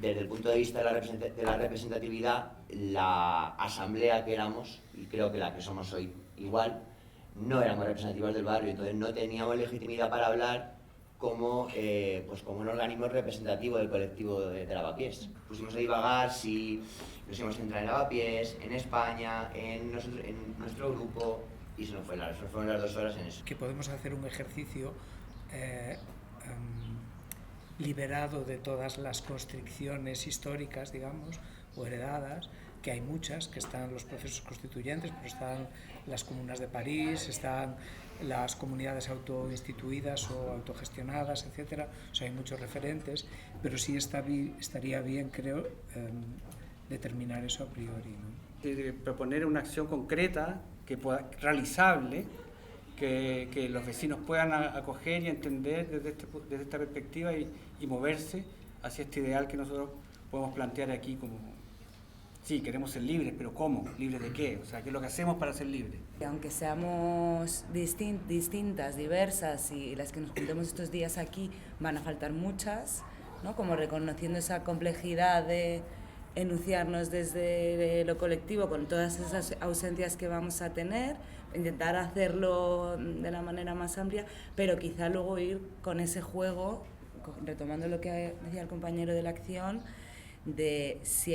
Desde el punto de vista de la representatividad, la asamblea que éramos, y creo que la que somos hoy igual, no éramos representativos del barrio, entonces no teníamos legitimidad para hablar como, pues como un organismo representativo del colectivo de Lavapiés. Pusimos a divagar si nos íbamos a centrar en Lavapiés, en España, en nuestro grupo, y se nos fueron las 2 horas en eso. Que podemos hacer un ejercicio liberado de todas las constricciones históricas, digamos, o heredadas, que hay muchas, que están los procesos constituyentes, pero están las comunas de París, están las comunidades autoinstituidas o autogestionadas, etc. O sea, hay muchos referentes, pero sí estaría bien, creo, determinar eso a priori, ¿no? Proponer una acción concreta, realizable, que los vecinos puedan acoger y entender desde esta perspectiva y moverse hacia este ideal que nosotros podemos plantear aquí como, sí, queremos ser libres, pero ¿cómo? ¿Libres de qué? O sea, ¿qué es lo que hacemos para ser libres? Aunque seamos distintas, diversas, y las que nos juntemos estos días aquí van a faltar muchas, ¿no? Como reconociendo esa complejidad de enunciarnos desde lo colectivo con todas esas ausencias que vamos a tener, intentar hacerlo de la manera más amplia, pero quizá luego ir con ese juego, retomando lo que decía el compañero de la acción, de si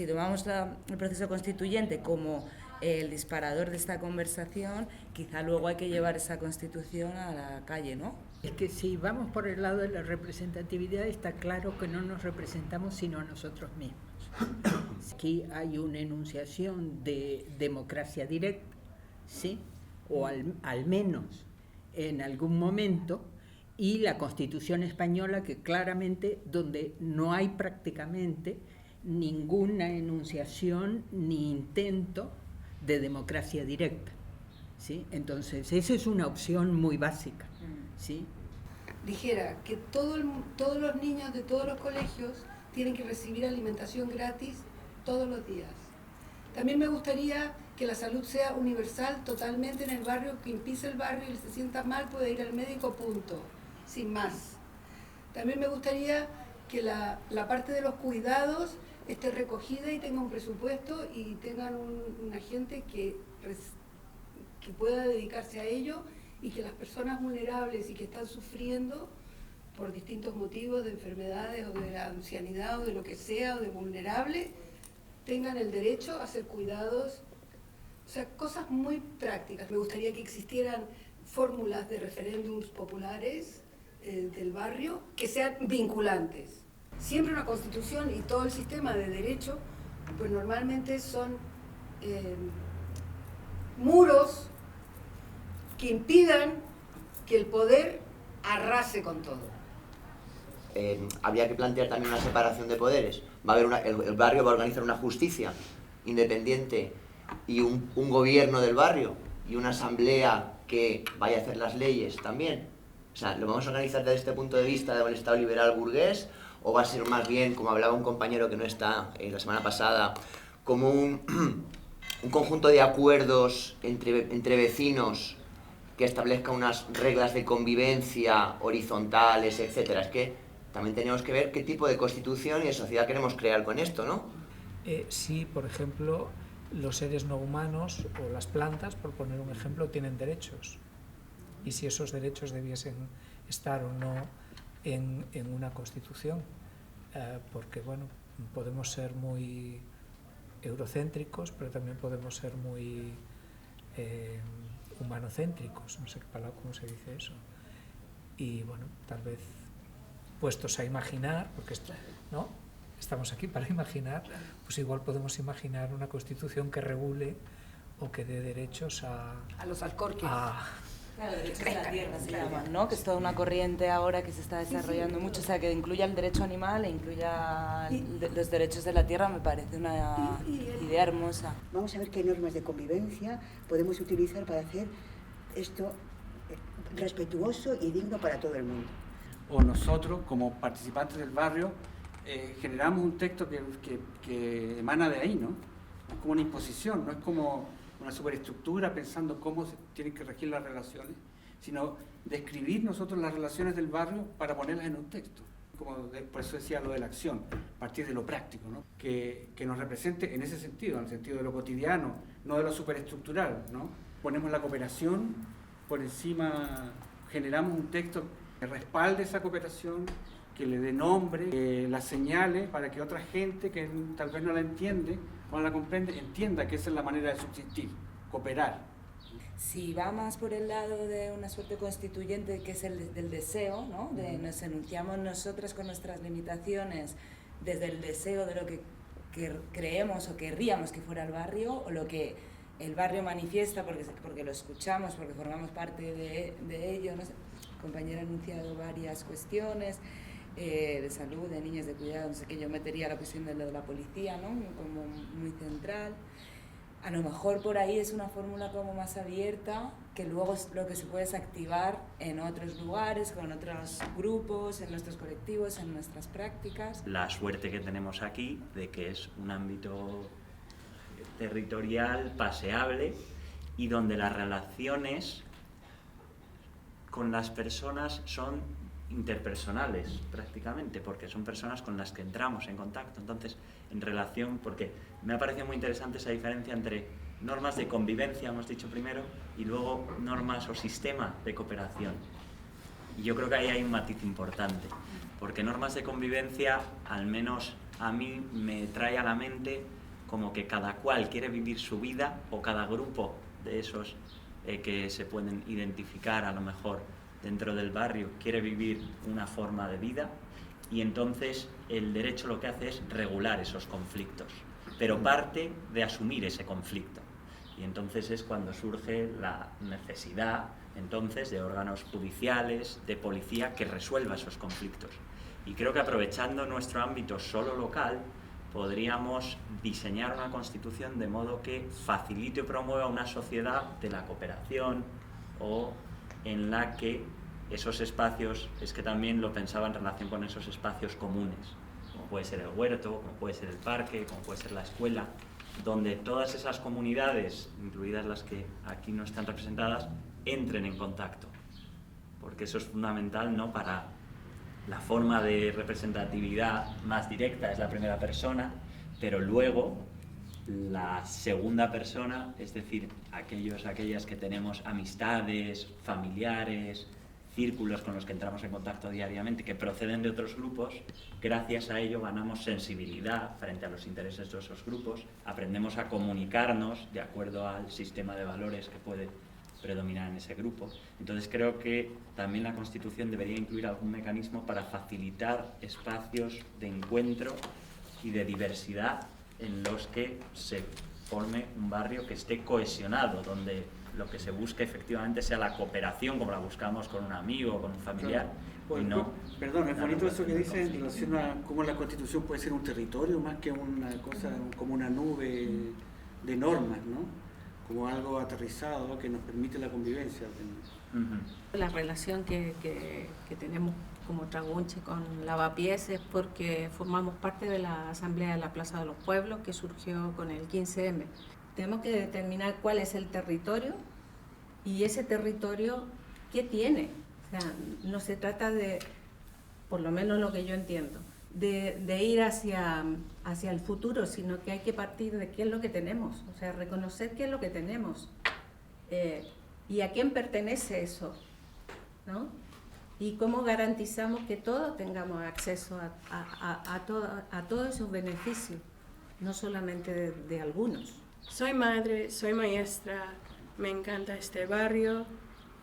tomamos el proceso constituyente como el disparador de esta conversación, quizá luego hay que llevar esa constitución a la calle, ¿no? Es que si vamos por el lado de la representatividad, está claro que no nos representamos sino a nosotros mismos. Aquí hay una enunciación de democracia directa, ¿sí? O al menos en algún momento, y la Constitución española, que claramente donde no hay prácticamente ninguna enunciación ni intento de democracia directa, ¿sí? Entonces, esa es una opción muy básica, ¿sí? Dijera que todos los niños de todos los colegios tienen que recibir alimentación gratis todos los días. También me gustaría que la salud sea universal totalmente en el barrio, quien pise el barrio y se sienta mal puede ir al médico, punto, sin más. También me gustaría que la parte de los cuidados esté recogida y tenga un presupuesto y tengan una gente que pueda dedicarse a ello, y que las personas vulnerables y que están sufriendo por distintos motivos de enfermedades o de la ancianidad o de lo que sea, o de vulnerable, tengan el derecho a ser cuidados. O sea, cosas muy prácticas. Me gustaría que existieran fórmulas de referéndums populares del barrio que sean vinculantes. Siempre una constitución y todo el sistema de derecho, pues normalmente son muros que impidan que el poder arrase con todo. Habría que plantear también una separación de poderes. Va a haber el barrio va a organizar una justicia independiente y un gobierno del barrio y una asamblea que vaya a hacer las leyes también. O sea, ¿lo vamos a organizar desde este punto de vista del Estado liberal burgués, o va a ser más bien, como hablaba un compañero que no está la semana pasada, como un conjunto de acuerdos entre vecinos que establezca unas reglas de convivencia horizontales, etcétera? Es que también tenemos que ver qué tipo de constitución y de sociedad queremos crear con esto, ¿no? Sí, por ejemplo, los seres no humanos o las plantas, por poner un ejemplo, tienen derechos. Y si esos derechos debiesen estar o no en una constitución, porque bueno, podemos ser muy eurocéntricos, pero también podemos ser muy humanocéntricos, no sé cómo se dice eso. Y bueno, tal vez puestos a imaginar, porque ¿no? Estamos aquí para imaginar, pues igual podemos imaginar una constitución que regule o que dé derechos a los alcorques. Claro, derechos de la tierra se llaman, ¿no? Que es toda una corriente ahora que se está desarrollando mucho, o sea, que incluya el derecho animal e incluya los derechos de la tierra, me parece una idea hermosa. Vamos a ver qué normas de convivencia podemos utilizar para hacer esto respetuoso y digno para todo el mundo. O nosotros, como participantes del barrio, generamos un texto que emana de ahí, ¿no? Es como una imposición, no es como una superestructura pensando cómo se tienen que regir las relaciones, sino describir nosotros las relaciones del barrio para ponerlas en un texto. por eso decía lo de la acción, a partir de lo práctico, ¿no? Que nos represente en ese sentido, en el sentido de lo cotidiano, no de lo superestructural, ¿no? Ponemos la cooperación por encima, generamos un texto que respalde esa cooperación, que le dé nombre, que la señale para que otra gente que tal vez no la entiende o no la comprende, entienda que esa es la manera de subsistir, cooperar. Si va más por el lado de una suerte constituyente, que es el del deseo, ¿no? Nos enunciamos nosotras con nuestras limitaciones desde el deseo de lo que creemos o querríamos que fuera el barrio, o lo que el barrio manifiesta porque lo escuchamos, porque formamos parte de ello, ¿no? La compañera ha anunciado varias cuestiones de salud, de niños, de cuidado, no sé qué, yo metería la cuestión de lo de la policía, ¿no? Como muy central. A lo mejor por ahí es una fórmula como más abierta, que luego lo que se puede es activar en otros lugares, con otros grupos, en nuestros colectivos, en nuestras prácticas. La suerte que tenemos aquí de que es un ámbito territorial paseable y donde las relaciones con las personas son interpersonales prácticamente, porque son personas con las que entramos en contacto. Entonces, en relación, porque me ha parecido muy interesante esa diferencia entre normas de convivencia, hemos dicho primero, y luego normas o sistema de cooperación. Y yo creo que ahí hay un matiz importante, porque normas de convivencia, al menos a mí, me trae a la mente como que cada cual quiere vivir su vida, o cada grupo de esos que se pueden identificar a lo mejor dentro del barrio quiere vivir una forma de vida, y entonces el derecho lo que hace es regular esos conflictos, pero parte de asumir ese conflicto, y entonces es cuando surge la necesidad entonces de órganos judiciales, de policía que resuelva esos conflictos. Y creo que aprovechando nuestro ámbito solo local podríamos diseñar una constitución de modo que facilite o promueva una sociedad de la cooperación, o en la que esos espacios, es que también lo pensaba en relación con esos espacios comunes, como puede ser el huerto, como puede ser el parque, como puede ser la escuela, donde todas esas comunidades, incluidas las que aquí no están representadas, entren en contacto, porque eso es fundamental, ¿no? Para la forma de representatividad más directa es la primera persona, pero luego la segunda persona, es decir, aquellas que tenemos amistades, familiares, círculos con los que entramos en contacto diariamente, que proceden de otros grupos, gracias a ello ganamos sensibilidad frente a los intereses de esos grupos, aprendemos a comunicarnos de acuerdo al sistema de valores que puede predominar en ese grupo. Entonces creo que también la Constitución debería incluir algún mecanismo para facilitar espacios de encuentro y de diversidad en los que se forme un barrio que esté cohesionado, donde lo que se busque efectivamente sea la cooperación, como la buscamos con un amigo o con un familiar. Claro. Y no, perdón, es bonito eso que dice en relación a cómo la Constitución puede ser un territorio más que una cosa, como una nube de normas, ¿no? Como algo aterrizado que nos permite la convivencia. La relación que tenemos como Tragunche con Lavapiés es porque formamos parte de la Asamblea de la Plaza de los Pueblos, que surgió con el 15M. Tenemos que determinar cuál es el territorio y ese territorio qué tiene. O sea, no se trata de, por lo menos lo que yo entiendo, de ir hacia el futuro, sino que hay que partir de qué es lo que tenemos, o sea, reconocer qué es lo que tenemos y a quién pertenece eso, ¿no? Y cómo garantizamos que todos tengamos acceso a todos esos beneficios, no solamente de algunos. Soy madre, soy maestra, me encanta este barrio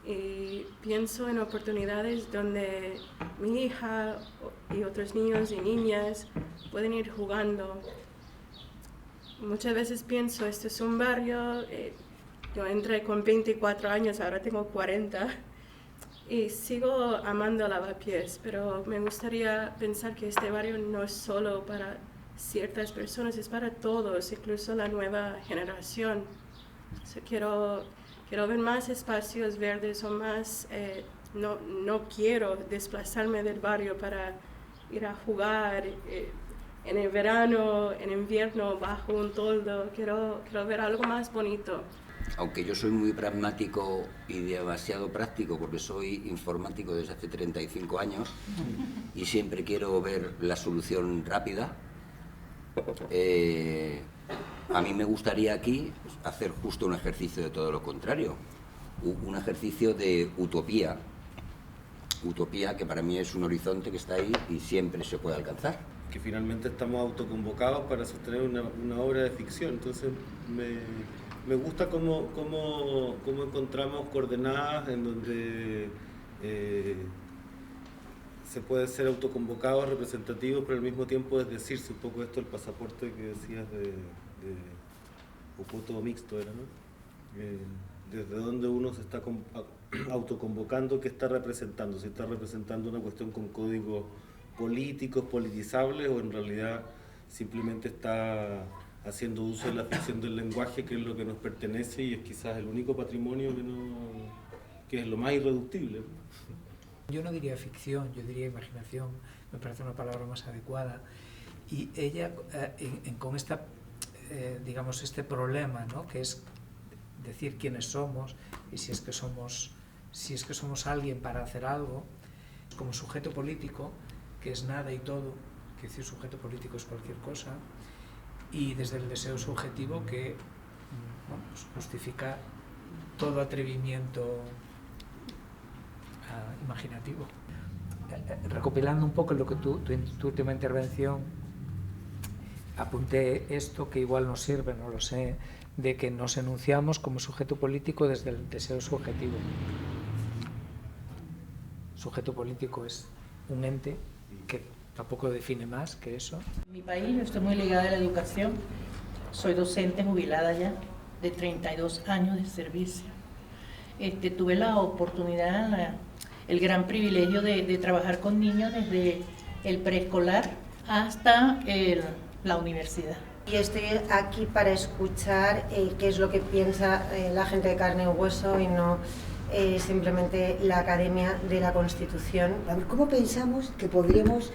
y pienso en oportunidades donde mi hija y otros niños y niñas pueden ir jugando. Muchas veces pienso, este es un barrio, yo entré con 24 años, ahora tengo 40 y sigo amando Lavapiés, pero me gustaría pensar que este barrio no es solo para ciertas personas, es para todos, incluso la nueva generación. Quiero ver más espacios verdes o más, no quiero desplazarme del barrio para ir a jugar en el verano, en invierno, bajo un toldo. Quiero ver algo más bonito. aunque yo soy muy pragmático y demasiado práctico porque soy informático desde hace 35 años y siempre quiero ver la solución rápida, a mí me gustaría aquí hacer justo un ejercicio de todo lo contrario, un ejercicio de utopía que para mí es un horizonte que está ahí y siempre se puede alcanzar. Que finalmente estamos autoconvocados para sostener una obra de ficción, entonces me gusta cómo encontramos coordenadas en donde se puede ser autoconvocado, representativo, pero al mismo tiempo es decirse un poco esto, el pasaporte que decías de Opoto mixto era, ¿no? Desde donde uno se está autoconvocando, ¿qué está representando? Si está representando una cuestión con códigos políticos, politizables, o en realidad simplemente está haciendo uso de la ficción del lenguaje, que es lo que nos pertenece y es quizás el único patrimonio que es lo más irreductible. Yo no diría ficción, yo diría imaginación, me parece una palabra más adecuada. Y ella, con esta, digamos, este problema, ¿no?, que es decir quiénes somos y si es que somos alguien para hacer algo, como sujeto político, que es nada y todo, que decir sujeto político es cualquier cosa, y desde el deseo subjetivo que pues justifica todo atrevimiento imaginativo. Recopilando un poco lo que tu última intervención, apunté esto que igual nos sirve, no lo sé, de que nos enunciamos como sujeto político desde el deseo subjetivo. Sujeto político es un ente que tampoco define más que eso. En mi país yo estoy muy ligada a la educación, soy docente jubilada ya de 32 años de servicio. Tuve la oportunidad, el gran privilegio de trabajar con niños desde el preescolar hasta la universidad. Y estoy aquí para escuchar qué es lo que piensa la gente de carne y hueso y no simplemente la Academia de la Constitución. A ver, ¿cómo pensamos que podríamos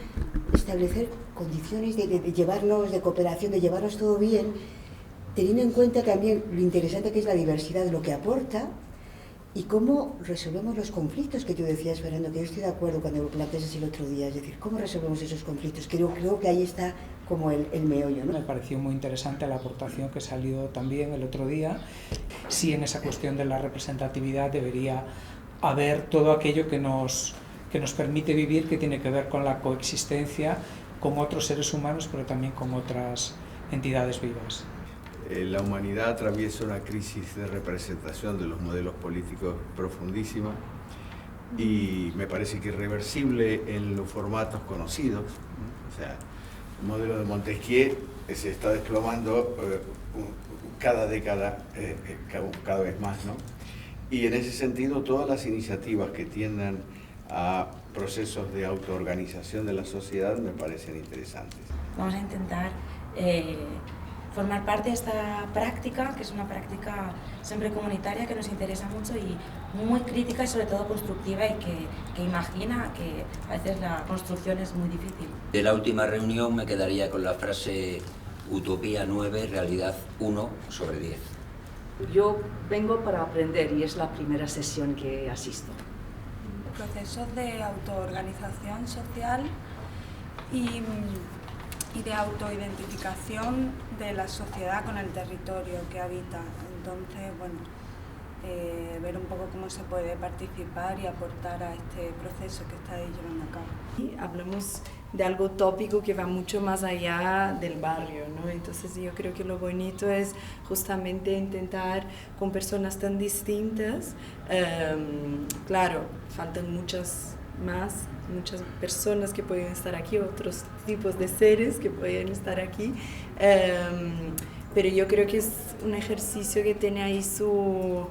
establecer condiciones de llevarnos, de cooperación, de llevarnos todo bien, teniendo en cuenta también lo interesante que es la diversidad, lo que aporta, y cómo resolvemos los conflictos que tú decías, Fernando, que yo estoy de acuerdo cuando lo planteas así el otro día, es decir, ¿cómo resolvemos esos conflictos? Creo que ahí está como el meollo, ¿no? Me pareció muy interesante la aportación que salió también el otro día. Sí, en esa cuestión de la representatividad debería haber todo aquello que nos permite vivir, que tiene que ver con la coexistencia con otros seres humanos, pero también con otras entidades vivas. La humanidad atraviesa una crisis de representación de los modelos políticos profundísima y me parece que irreversible en los formatos conocidos. O sea, el modelo de Montesquieu se está desplomando cada década, cada vez más, ¿no? Y en ese sentido, todas las iniciativas que tiendan a procesos de autoorganización de la sociedad me parecen interesantes. Vamos a intentar formar parte de esta práctica, que es una práctica siempre comunitaria, que nos interesa mucho y muy crítica y sobre todo constructiva y que imagina que a veces la construcción es muy difícil. De la última reunión me quedaría con la frase utopía 9, realidad 1/10. Yo vengo para aprender y es la primera sesión que asisto. Procesos de autoorganización social y de autoidentificación de la sociedad con el territorio que habita. Entonces, bueno, ver un poco cómo se puede participar y aportar a este proceso que estáis llevando a cabo. Y hablamos de algo tópico que va mucho más allá del barrio, ¿no? Entonces yo creo que lo bonito es justamente intentar con personas tan distintas, claro, faltan muchas personas que pueden estar aquí, otros tipos de seres que pueden estar aquí, pero yo creo que es un ejercicio que tiene ahí su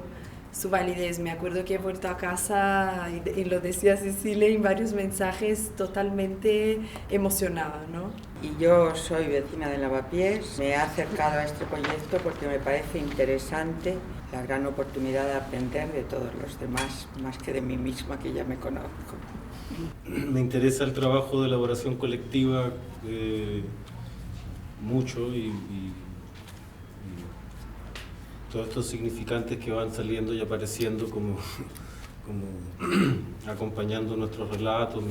validez. Me acuerdo que he vuelto a casa y lo decía Cecilia en varios mensajes totalmente emocionada, ¿no? Y yo soy vecina de Lavapiés, me he acercado a este proyecto porque me parece interesante la gran oportunidad de aprender de todos los demás, más que de mí misma, que ya me conozco. Me interesa el trabajo de elaboración colectiva mucho y todos estos significantes que van saliendo y apareciendo como acompañando nuestros relatos.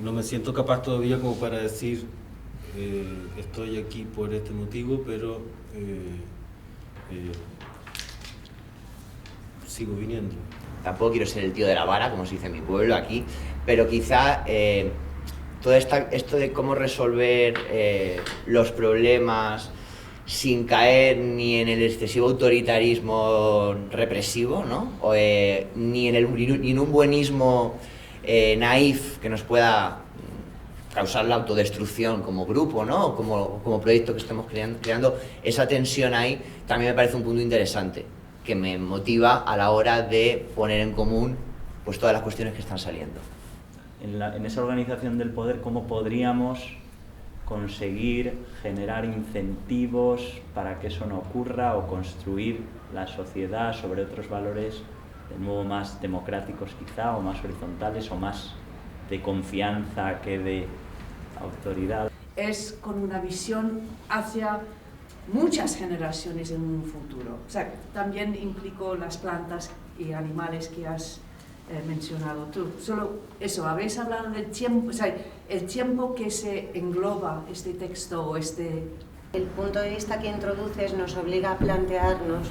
No me siento capaz todavía como para decir estoy aquí por este motivo, pero sigo viniendo. Tampoco quiero ser el tío de la vara, como se dice en mi pueblo aquí, pero quizá todo esto de cómo resolver los problemas sin caer ni en el excesivo autoritarismo represivo, ¿no? Ni en un buenismo naif que nos pueda causar la autodestrucción como grupo, ¿no? Como proyecto que estemos creando, esa tensión ahí también me parece un punto interesante, que me motiva a la hora de poner en común pues todas las cuestiones que están saliendo. En esa organización del poder, ¿cómo podríamos conseguir generar incentivos para que eso no ocurra o construir la sociedad sobre otros valores de nuevo más democráticos quizá, o más horizontales, o más de confianza que de autoridad? Es con una visión hacia muchas generaciones en un futuro. O sea, también implicó las plantas y animales que has mencionado tú. Solo eso, habéis hablado del tiempo, o sea, el tiempo que se engloba este texto o este... El punto de vista que introduces nos obliga a plantearnos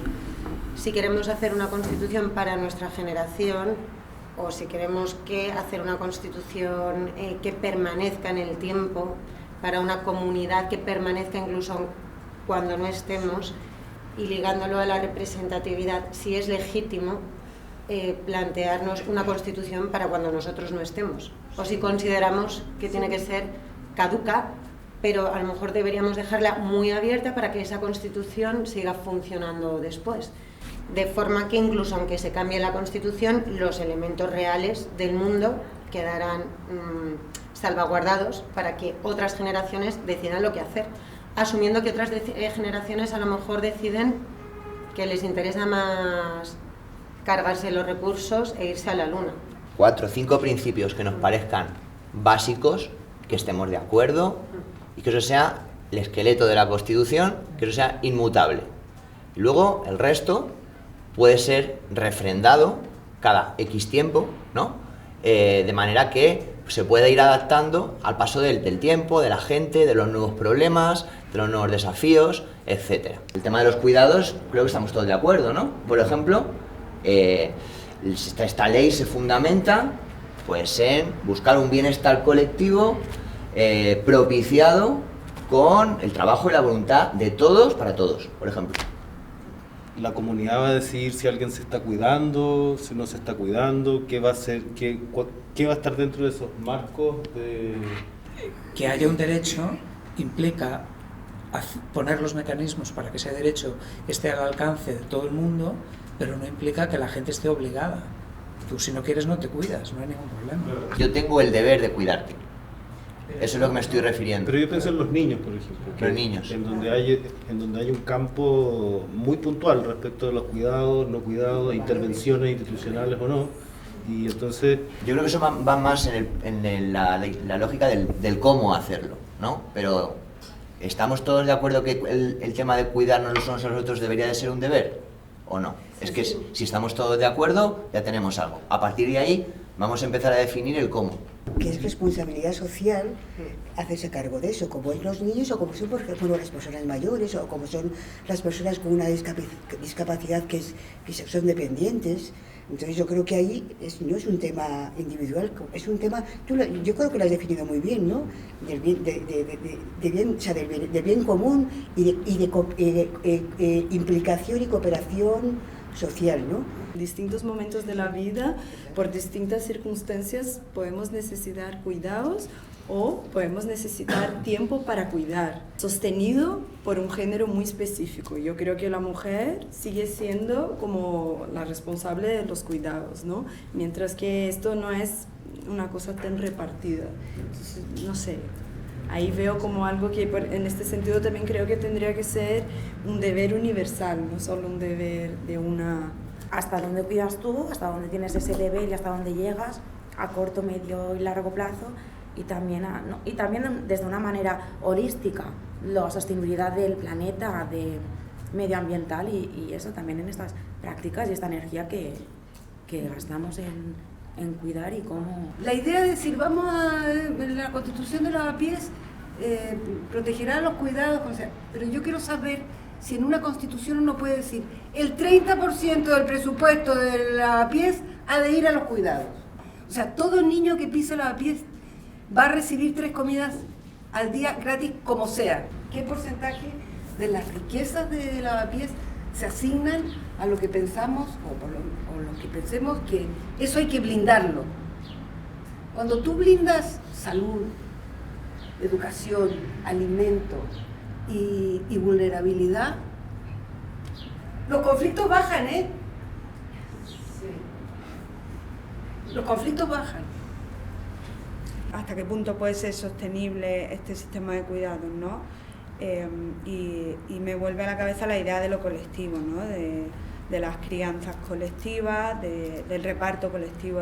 si queremos hacer una constitución para nuestra generación o si queremos hacer una constitución que permanezca en el tiempo, para una comunidad que permanezca incluso cuando no estemos, y ligándolo a la representatividad, si es legítimo plantearnos una constitución para cuando nosotros no estemos, o si consideramos que tiene que ser caduca, pero a lo mejor deberíamos dejarla muy abierta para que esa constitución siga funcionando después. De forma que incluso aunque se cambie la constitución, los elementos reales del mundo quedarán salvaguardados para que otras generaciones decidan lo que hacer, asumiendo que otras generaciones a lo mejor deciden que les interesa más cargarse los recursos e irse a la luna. 4 o 5 principios que nos parezcan básicos, que estemos de acuerdo y que eso sea el esqueleto de la Constitución, que eso sea inmutable. Y luego el resto puede ser refrendado cada X tiempo, ¿no? De manera que se pueda ir adaptando al paso del tiempo, de la gente, de los nuevos problemas, de los nuevos desafíos, etc. El tema de los cuidados, creo que estamos todos de acuerdo, ¿no? Por ejemplo, esta ley se fundamenta pues en buscar un bienestar colectivo propiciado con el trabajo y la voluntad de todos para todos, por ejemplo. La comunidad va a decidir si alguien se está cuidando, si no se está cuidando, qué va a hacer, qué va a estar dentro de esos marcos de... Que haya un derecho implica poner los mecanismos para que ese derecho esté al alcance de todo el mundo, pero no implica que la gente esté obligada. Tú si no quieres no te cuidas, no hay ningún problema. Yo tengo el deber de cuidarte. Eso es lo que me estoy refiriendo. Pero yo pienso en los niños, por ejemplo. Los niños. En donde hay un campo muy puntual respecto de los cuidados, no cuidados, intervenciones institucionales o no. Y entonces... Yo creo que eso va más en la lógica del cómo hacerlo, ¿no? Pero ¿estamos todos de acuerdo que el tema de cuidarnos los unos a los otros debería de ser un deber? ¿O no? Es que si estamos todos de acuerdo, ya tenemos algo. A partir de ahí, vamos a empezar a definir el cómo. Que es responsabilidad social hacerse cargo de eso, como es los niños o como son, por ejemplo, las personas mayores o como son las personas con una discapacidad que son dependientes. Entonces yo creo que ahí no es un tema individual, es un tema, yo creo que lo has definido muy bien, ¿no? Del bien común y de implicación y cooperación social, ¿no? En distintos momentos de la vida, por distintas circunstancias, podemos necesitar cuidados o podemos necesitar tiempo para cuidar, sostenido por un género muy específico. Yo creo que la mujer sigue siendo como la responsable de los cuidados, ¿no? Mientras que esto no es una cosa tan repartida. Entonces, no sé, ahí veo como algo que en este sentido también creo que tendría que ser un deber universal, no solo un deber de una... Hasta dónde cuidas tú, hasta dónde tienes ese deber y hasta dónde llegas, a corto, medio y largo plazo, y también desde una manera holística, la sostenibilidad del planeta, de medioambiental y eso también en estas prácticas y esta energía que gastamos en cuidar y cómo... La idea de decir, vamos a la Constitución de Lavapiés protegerá los cuidados, o sea, pero yo quiero saber si en una Constitución uno puede decir el 30% del presupuesto de Lavapiés ha de ir a los cuidados. O sea, todo niño que pisa Lavapiés va a recibir 3 comidas al día gratis como sea. ¿Qué porcentaje de las riquezas de Lavapiés se asignan a lo que pensamos o lo que pensemos que eso hay que blindarlo? Cuando tú blindas salud, educación, alimento y vulnerabilidad, los conflictos bajan, ¿eh? Los conflictos bajan. ¿Hasta qué punto puede ser sostenible este sistema de cuidados, ¿no? Y me vuelve a la cabeza la idea de lo colectivo, ¿no? De las crianzas colectivas, del reparto colectivo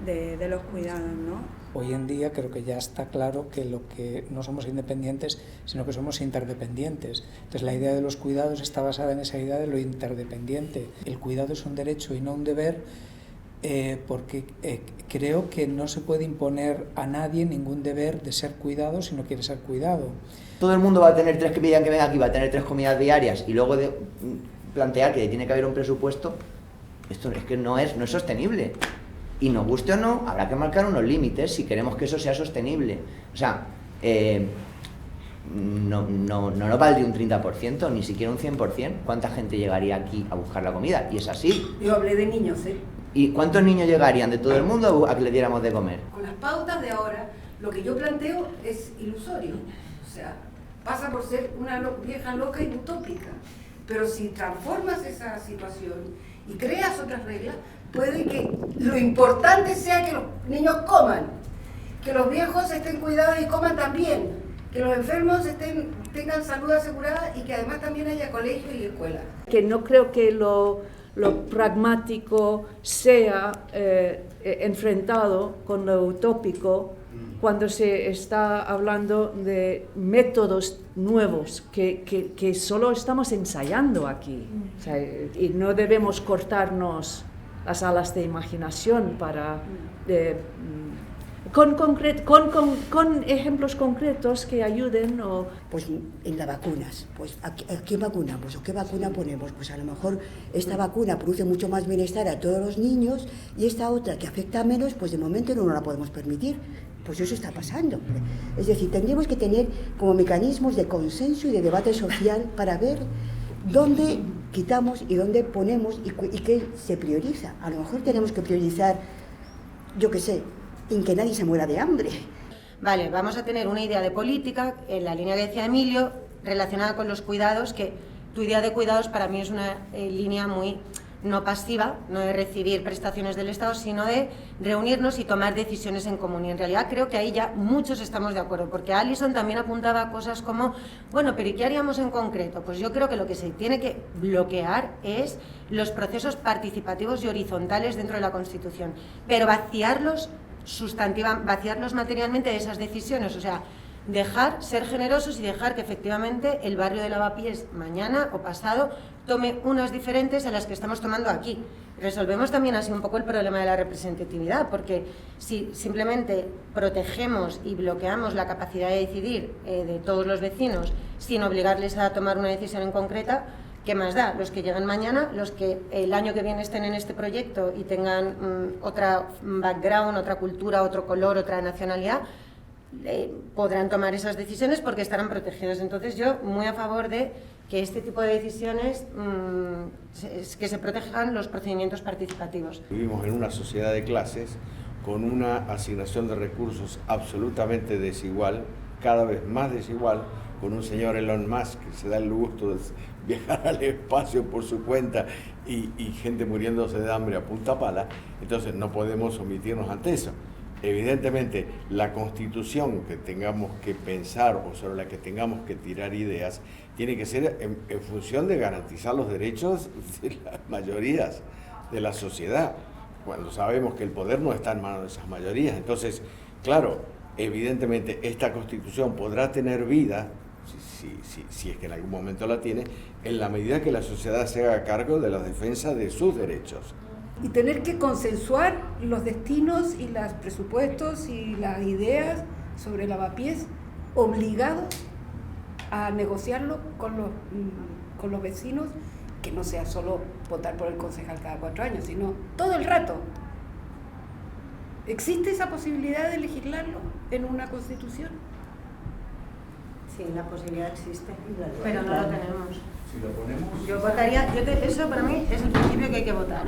de los cuidados, ¿no? Hoy en día creo que ya está claro que no somos independientes, sino que somos interdependientes. Entonces la idea de los cuidados está basada en esa idea de lo interdependiente. El cuidado es un derecho y no un deber, porque creo que no se puede imponer a nadie ningún deber de ser cuidado si no quiere ser cuidado. Todo el mundo va a tener que venga aquí, va a tener 3 comidas diarias y luego de plantear que tiene que haber un presupuesto. Esto es que no es sostenible. Y nos guste o no, habrá que marcar unos límites si queremos que eso sea sostenible. O sea, no nos valdría un 30%, ni siquiera un 100%. ¿Cuánta gente llegaría aquí a buscar la comida? Y es así. Yo hablé de niños, ¿eh? ¿Y cuántos niños llegarían de todo el mundo a que le diéramos de comer? Con las pautas de ahora, lo que yo planteo es ilusorio. O sea, pasa por ser una vieja loca y utópica. Pero si transformas esa situación y creas otras reglas, puede que lo importante sea que los niños coman, que los viejos estén cuidados y coman también, que los enfermos tengan salud asegurada y que además también haya colegio y escuela. Que no creo que lo pragmático sea enfrentado con lo utópico cuando se está hablando de métodos nuevos que solo estamos ensayando aquí. O sea, y no debemos cortarnos las alas de imaginación para con ejemplos concretos que ayuden. Pues en las vacunas, pues ¿a quién vacunamos o qué vacuna ponemos? Pues a lo mejor esta vacuna produce mucho más bienestar a todos los niños y esta otra que afecta menos, pues de momento no la podemos permitir. Pues eso está pasando. Es decir, tendríamos que tener como mecanismos de consenso y de debate social para ver dónde quitamos y dónde ponemos y qué se prioriza. A lo mejor tenemos que priorizar, yo qué sé, en que nadie se muera de hambre. Vale, vamos a tener una idea de política, en la línea que decía Emilio, relacionada con los cuidados, que tu idea de cuidados para mí es una línea muy no pasiva, no de recibir prestaciones del Estado, sino de reunirnos y tomar decisiones en común. Y en realidad creo que ahí ya muchos estamos de acuerdo, porque Alison también apuntaba a cosas como, bueno, pero ¿y qué haríamos en concreto? Pues yo creo que lo que se tiene que bloquear es los procesos participativos y horizontales dentro de la Constitución, pero vaciarlos materialmente de esas decisiones, o sea, ser generosos y dejar que efectivamente el barrio de Lavapiés mañana o pasado tome unas diferentes a las que estamos tomando aquí. Resolvemos también así un poco el problema de la representatividad, porque si simplemente protegemos y bloqueamos la capacidad de decidir de todos los vecinos sin obligarles a tomar una decisión en concreta, ¿qué más da? Los que llegan mañana, los que el año que viene estén en este proyecto y tengan otra background, otra cultura, otro color, otra nacionalidad, podrán tomar esas decisiones porque estarán protegidos. Entonces yo muy a favor de que este tipo de decisiones, que se protejan los procedimientos participativos. Vivimos en una sociedad de clases con una asignación de recursos absolutamente desigual, cada vez más desigual, con un señor Elon Musk que se da el gusto de viajar al espacio por su cuenta y gente muriéndose de hambre a punta pala. Entonces no podemos omitirnos ante eso. Evidentemente, la Constitución que tengamos que pensar o sobre la que tengamos que tirar ideas tiene que ser en función de garantizar los derechos de las mayorías de la sociedad, cuando sabemos que el poder no está en manos de esas mayorías. Entonces, claro, evidentemente esta Constitución podrá tener vida, si es que en algún momento la tiene, en la medida que la sociedad se haga cargo de la defensa de sus derechos. Y tener que consensuar los destinos y los presupuestos y las ideas sobre Lavapiés, obligados a negociarlo con los vecinos, que no sea solo votar por el concejal cada 4 años, sino todo el rato. ¿Existe esa posibilidad de legislarlo en una Constitución? Sí, la posibilidad existe, pero no lo tenemos. Si lo ponemos... Yo votaría, eso para mí es el principio que hay que votar.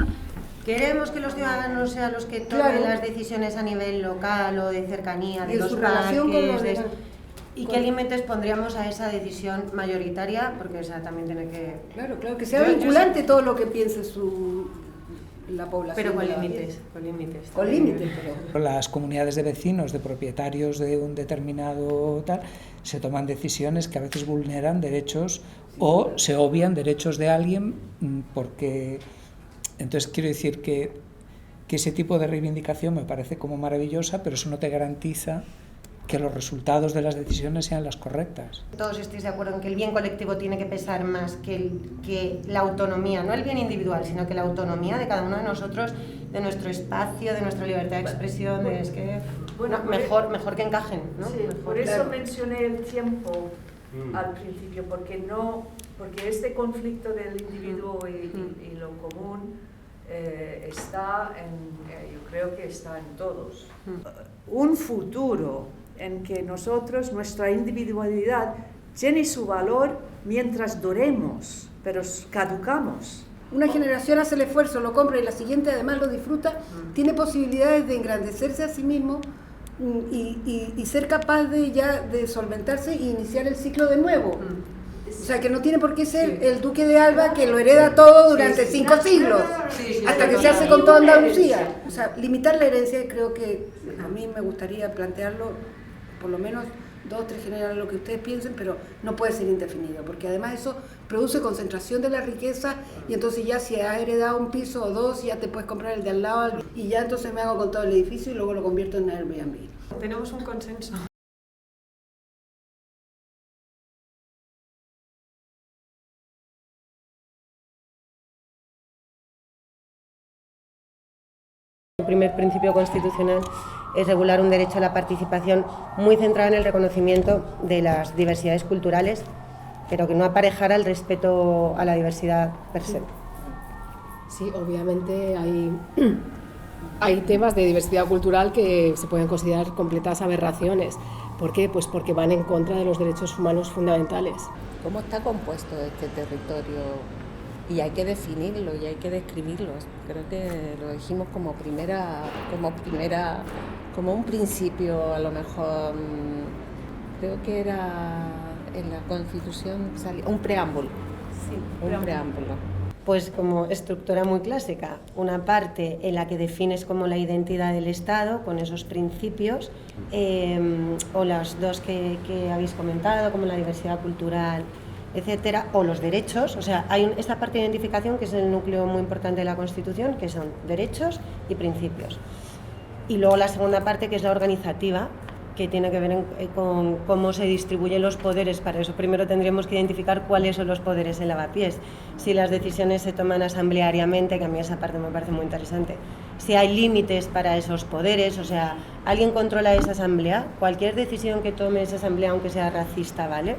¿Queremos que los ciudadanos sean los que tomen las decisiones a nivel local o de cercanía, de los parques? ¿Y qué límites pondríamos a esa decisión mayoritaria? Porque esa también tiene que... Claro, que sea vinculante todo lo que piense la población. Pero con límites, con límites. Con límites, pero... Las comunidades de vecinos, de propietarios de un determinado tal, se toman decisiones que a veces vulneran derechos o se obvian derechos de alguien porque... Entonces quiero decir que ese tipo de reivindicación me parece como maravillosa, pero eso no te garantiza que los resultados de las decisiones sean las correctas. Todos estéis de acuerdo en que el bien colectivo tiene que pesar más que la autonomía, no el bien individual, sino que la autonomía de cada uno de nosotros, de nuestro espacio, de nuestra libertad de expresión, mejor que encajen, ¿no? Sí, por eso mencioné el tiempo al principio, porque este conflicto del individuo y lo común yo creo que está en todos. Un futuro en que nosotros, nuestra individualidad, tiene su valor mientras duremos, pero caducamos. Una generación hace el esfuerzo, lo compra y la siguiente además lo disfruta, tiene posibilidades de engrandecerse a sí mismo y ser capaz de solventarse e iniciar el ciclo de nuevo. O sea, que no tiene por qué ser el duque de Alba que lo hereda todo durante 5 siglos, hasta que se hace con toda Andalucía. O sea, limitar la herencia, creo que a mí me gustaría plantearlo, por lo menos 2 o 3 generaciones, lo que ustedes piensen, pero no puede ser indefinido, porque además eso produce concentración de la riqueza y entonces ya si has heredado un piso o 2, ya te puedes comprar el de al lado y ya entonces me hago con todo el edificio y luego lo convierto en Airbnb. Tenemos un consenso. El primer principio constitucional es regular un derecho a la participación muy centrado en el reconocimiento de las diversidades culturales, pero que no aparejara el respeto a la diversidad per se. Sí, obviamente hay temas de diversidad cultural que se pueden considerar completas aberraciones. ¿Por qué? Pues porque van en contra de los derechos humanos fundamentales. ¿Cómo está compuesto este territorio? Y hay que definirlo y hay que describirlo. Creo que lo dijimos como un principio, a lo mejor, creo que era en la Constitución, un preámbulo. Sí, un preámbulo. Pues como estructura muy clásica, una parte en la que defines como la identidad del Estado, con esos principios, o las dos que habéis comentado, como la diversidad cultural, etcétera, o los derechos. O sea, hay esta parte de identificación que es el núcleo muy importante de la Constitución, que son derechos y principios. Y luego la segunda parte, que es la organizativa, que tiene que ver con cómo se distribuyen los poderes. Para eso primero tendríamos que identificar cuáles son los poderes en Lavapiés. Si las decisiones se toman asambleariamente, que a mí esa parte me parece muy interesante. Si hay límites para esos poderes, o sea, ¿alguien controla esa asamblea? Cualquier decisión que tome esa asamblea, aunque sea racista, ¿vale?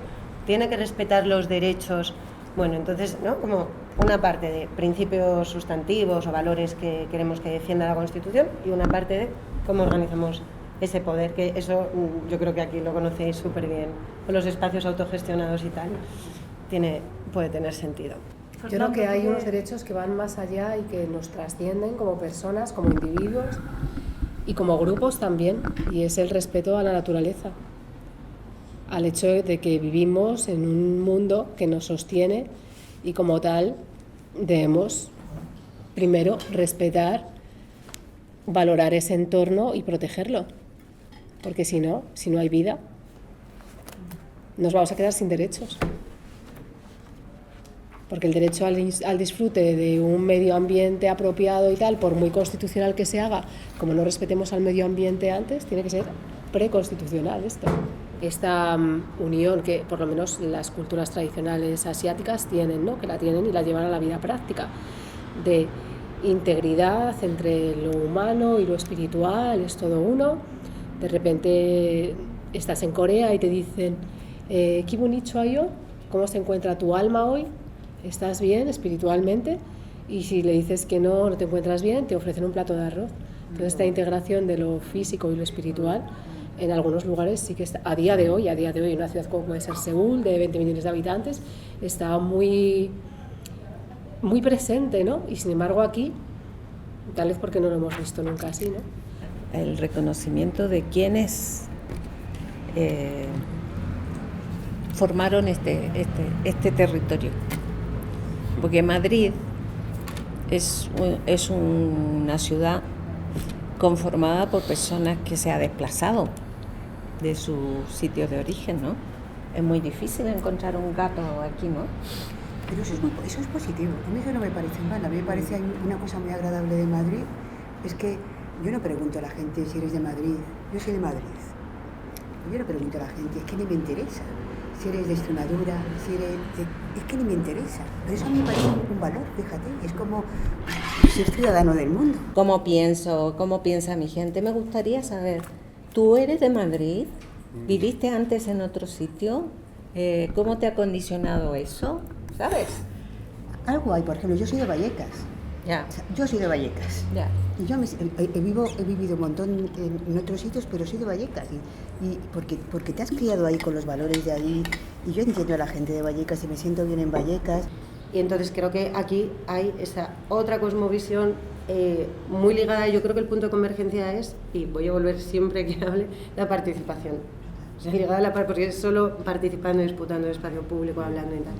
Tiene que respetar los derechos. Bueno, entonces, ¿no? Como una parte de principios sustantivos o valores que queremos que defienda la Constitución y una parte de cómo organizamos ese poder, que eso yo creo que aquí lo conocéis súper bien, con los espacios autogestionados y tal, puede tener sentido. Yo creo que hay unos derechos que van más allá y que nos trascienden como personas, como individuos y como grupos también, y es el respeto a la naturaleza, al hecho de que vivimos en un mundo que nos sostiene y como tal debemos primero respetar, valorar ese entorno y protegerlo, porque si no hay vida, nos vamos a quedar sin derechos. Porque el derecho al disfrute de un medio ambiente apropiado y tal, por muy constitucional que se haga, como no respetemos al medio ambiente antes, tiene que ser preconstitucional esto. Esta unión que por lo menos las culturas tradicionales asiáticas tienen, ¿no? Que la tienen y la llevan a la vida práctica, de integridad entre lo humano y lo espiritual, es todo uno. De repente estás en Corea y te dicen ¿Kibu nichoyo? ¿Cómo se encuentra tu alma hoy? ¿Estás bien espiritualmente? Y si le dices que no te encuentras bien, te ofrecen un plato de arroz. Entonces esta integración de lo físico y lo espiritual en algunos lugares sí que está, a día de hoy, una ciudad como puede ser Seúl, de 20 millones de habitantes, está muy presente, ¿no? Y sin embargo aquí, tal vez porque no lo hemos visto nunca así, ¿no? El reconocimiento de quienes formaron este territorio. Porque Madrid es una ciudad conformada por personas que se han desplazado de su sitio de origen, ¿no? Es muy difícil encontrar un gato aquí, ¿no? Pero eso es positivo. A mí eso no me parece mal. A mí me parece una cosa muy agradable de Madrid. Es que yo no pregunto a la gente si eres de Madrid. Yo soy de Madrid. Yo no pregunto a la gente, es que ni me interesa. Si eres de Extremadura, es que ni me interesa. Pero eso a mí me parece un valor, fíjate. Es como ser ciudadano del mundo. ¿Cómo piensa mi gente? Me gustaría saber, ¿tú eres de Madrid? ¿Viviste antes en otro sitio? ¿Cómo te ha condicionado eso? ¿Sabes? Algo hay, por ejemplo, yo soy de Vallecas. Ya. O sea, yo soy de Vallecas. Ya. Y yo he vivido un montón en otros sitios, pero soy de Vallecas. Y porque te has criado ahí con los valores de ahí. Y yo entiendo a la gente de Vallecas y me siento bien en Vallecas. Y entonces creo que aquí hay esa otra cosmovisión muy ligada. Yo creo que el punto de convergencia es, y voy a volver siempre que hable, la participación. O sea, ligada a la porque es solo participando y disputando el espacio público, hablando y tal.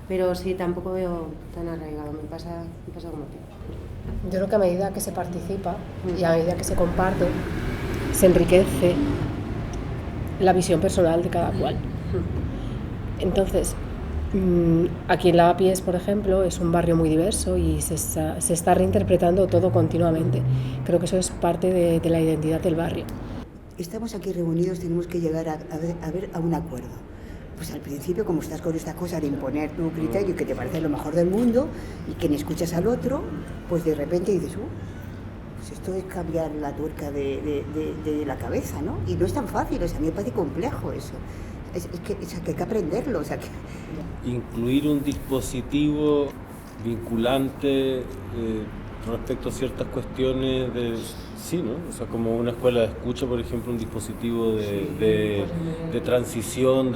Pero sí, tampoco veo tan arraigado, me pasa como a ti. Yo creo que a medida que se participa y a medida que se comparte, se enriquece la visión personal de cada cual. Entonces, aquí en Lavapiés, por ejemplo, es un barrio muy diverso y se está reinterpretando todo continuamente. Creo que eso es parte de la identidad del barrio. Estamos aquí reunidos, tenemos que llegar a un acuerdo. Pues al principio, como estás con esta cosa de imponer tu criterio que te parece lo mejor del mundo y que ni escuchas al otro, pues de repente dices, pues esto es cambiar la tuerca de la cabeza, ¿no? Y no es tan fácil, o sea, a mí me parece complejo eso. Es que hay que aprenderlo, o sea que... Incluir un dispositivo vinculante respecto a ciertas cuestiones sí, ¿no? O sea, como una escuela de escucha, por ejemplo, un dispositivo de transición,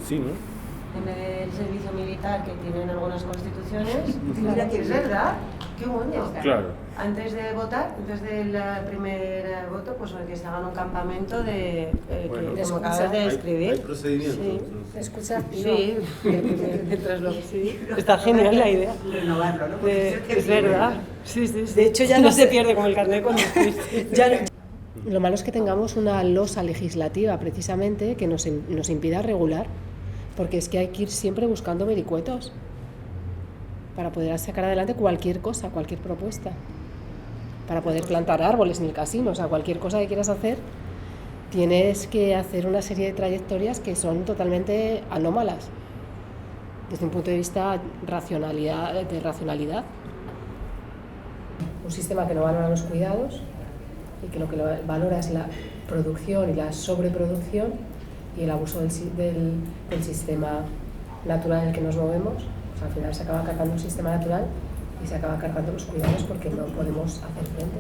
sí, ¿no? En vez del servicio militar que tienen algunas constituciones, mira que es verdad, qué bueno. Claro. Antes de votar, antes del primer voto, pues que se hagan un campamento de como acabas de describir. Hay procedimientos. Sí. Escucha activa. Sí, sí. Está genial la idea. Renovarlo, ¿no? Es verdad. Sí. De hecho, ya no se pierde como el carnet cuando Lo malo es que tengamos una losa legislativa, precisamente, que nos impida regular, porque es que hay que ir siempre buscando vericuetos para poder sacar adelante cualquier cosa, cualquier propuesta. Para poder plantar árboles en el casino, o sea, cualquier cosa que quieras hacer, tienes que hacer una serie de trayectorias que son totalmente anómalas, desde un punto de vista de racionalidad. Un sistema que no valora los cuidados y que lo que valora es la producción y la sobreproducción y el abuso del sistema natural en el que nos movemos. Pues al final se acaba cargando el sistema natural y se acaba cargando los cuidados porque no podemos hacer frente.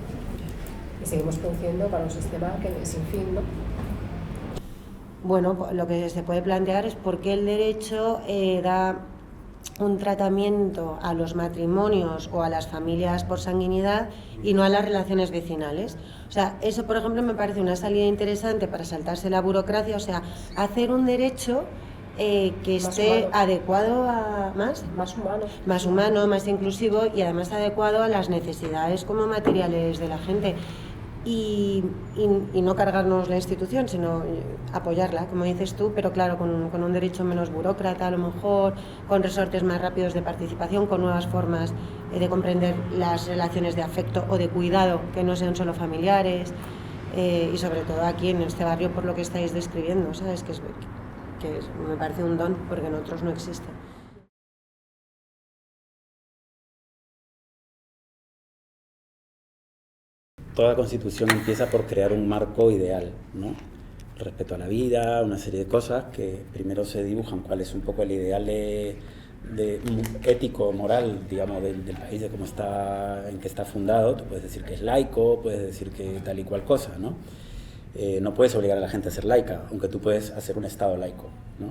Y seguimos produciendo para un sistema que es sin fin, ¿no? Bueno, lo que se puede plantear es por qué el derecho da un tratamiento a los matrimonios o a las familias por sanguinidad y no a las relaciones vecinales. O sea, eso, por ejemplo, me parece una salida interesante para saltarse la burocracia, o sea, hacer un derecho que esté adecuado a más humano, más inclusivo y además adecuado a las necesidades como materiales de la gente. Y no cargarnos la institución, sino apoyarla, como dices tú, pero claro, con un derecho menos burócrata, a lo mejor, con resortes más rápidos de participación, con nuevas formas de comprender las relaciones de afecto o de cuidado que no sean solo familiares. y sobre todo aquí en este barrio por lo que estáis describiendo, ¿sabes? Me parece un don porque en otros no existe. Toda constitución empieza por crear un marco ideal, ¿no? Respecto a la vida, una serie de cosas que primero se dibujan cuál es un poco el ideal de ético, moral, digamos, del país, de cómo está, en que está fundado. Tú puedes decir que es laico, puedes decir que tal y cual cosa, ¿no? No puedes obligar a la gente a ser laica, aunque tú puedes hacer un Estado laico, ¿no?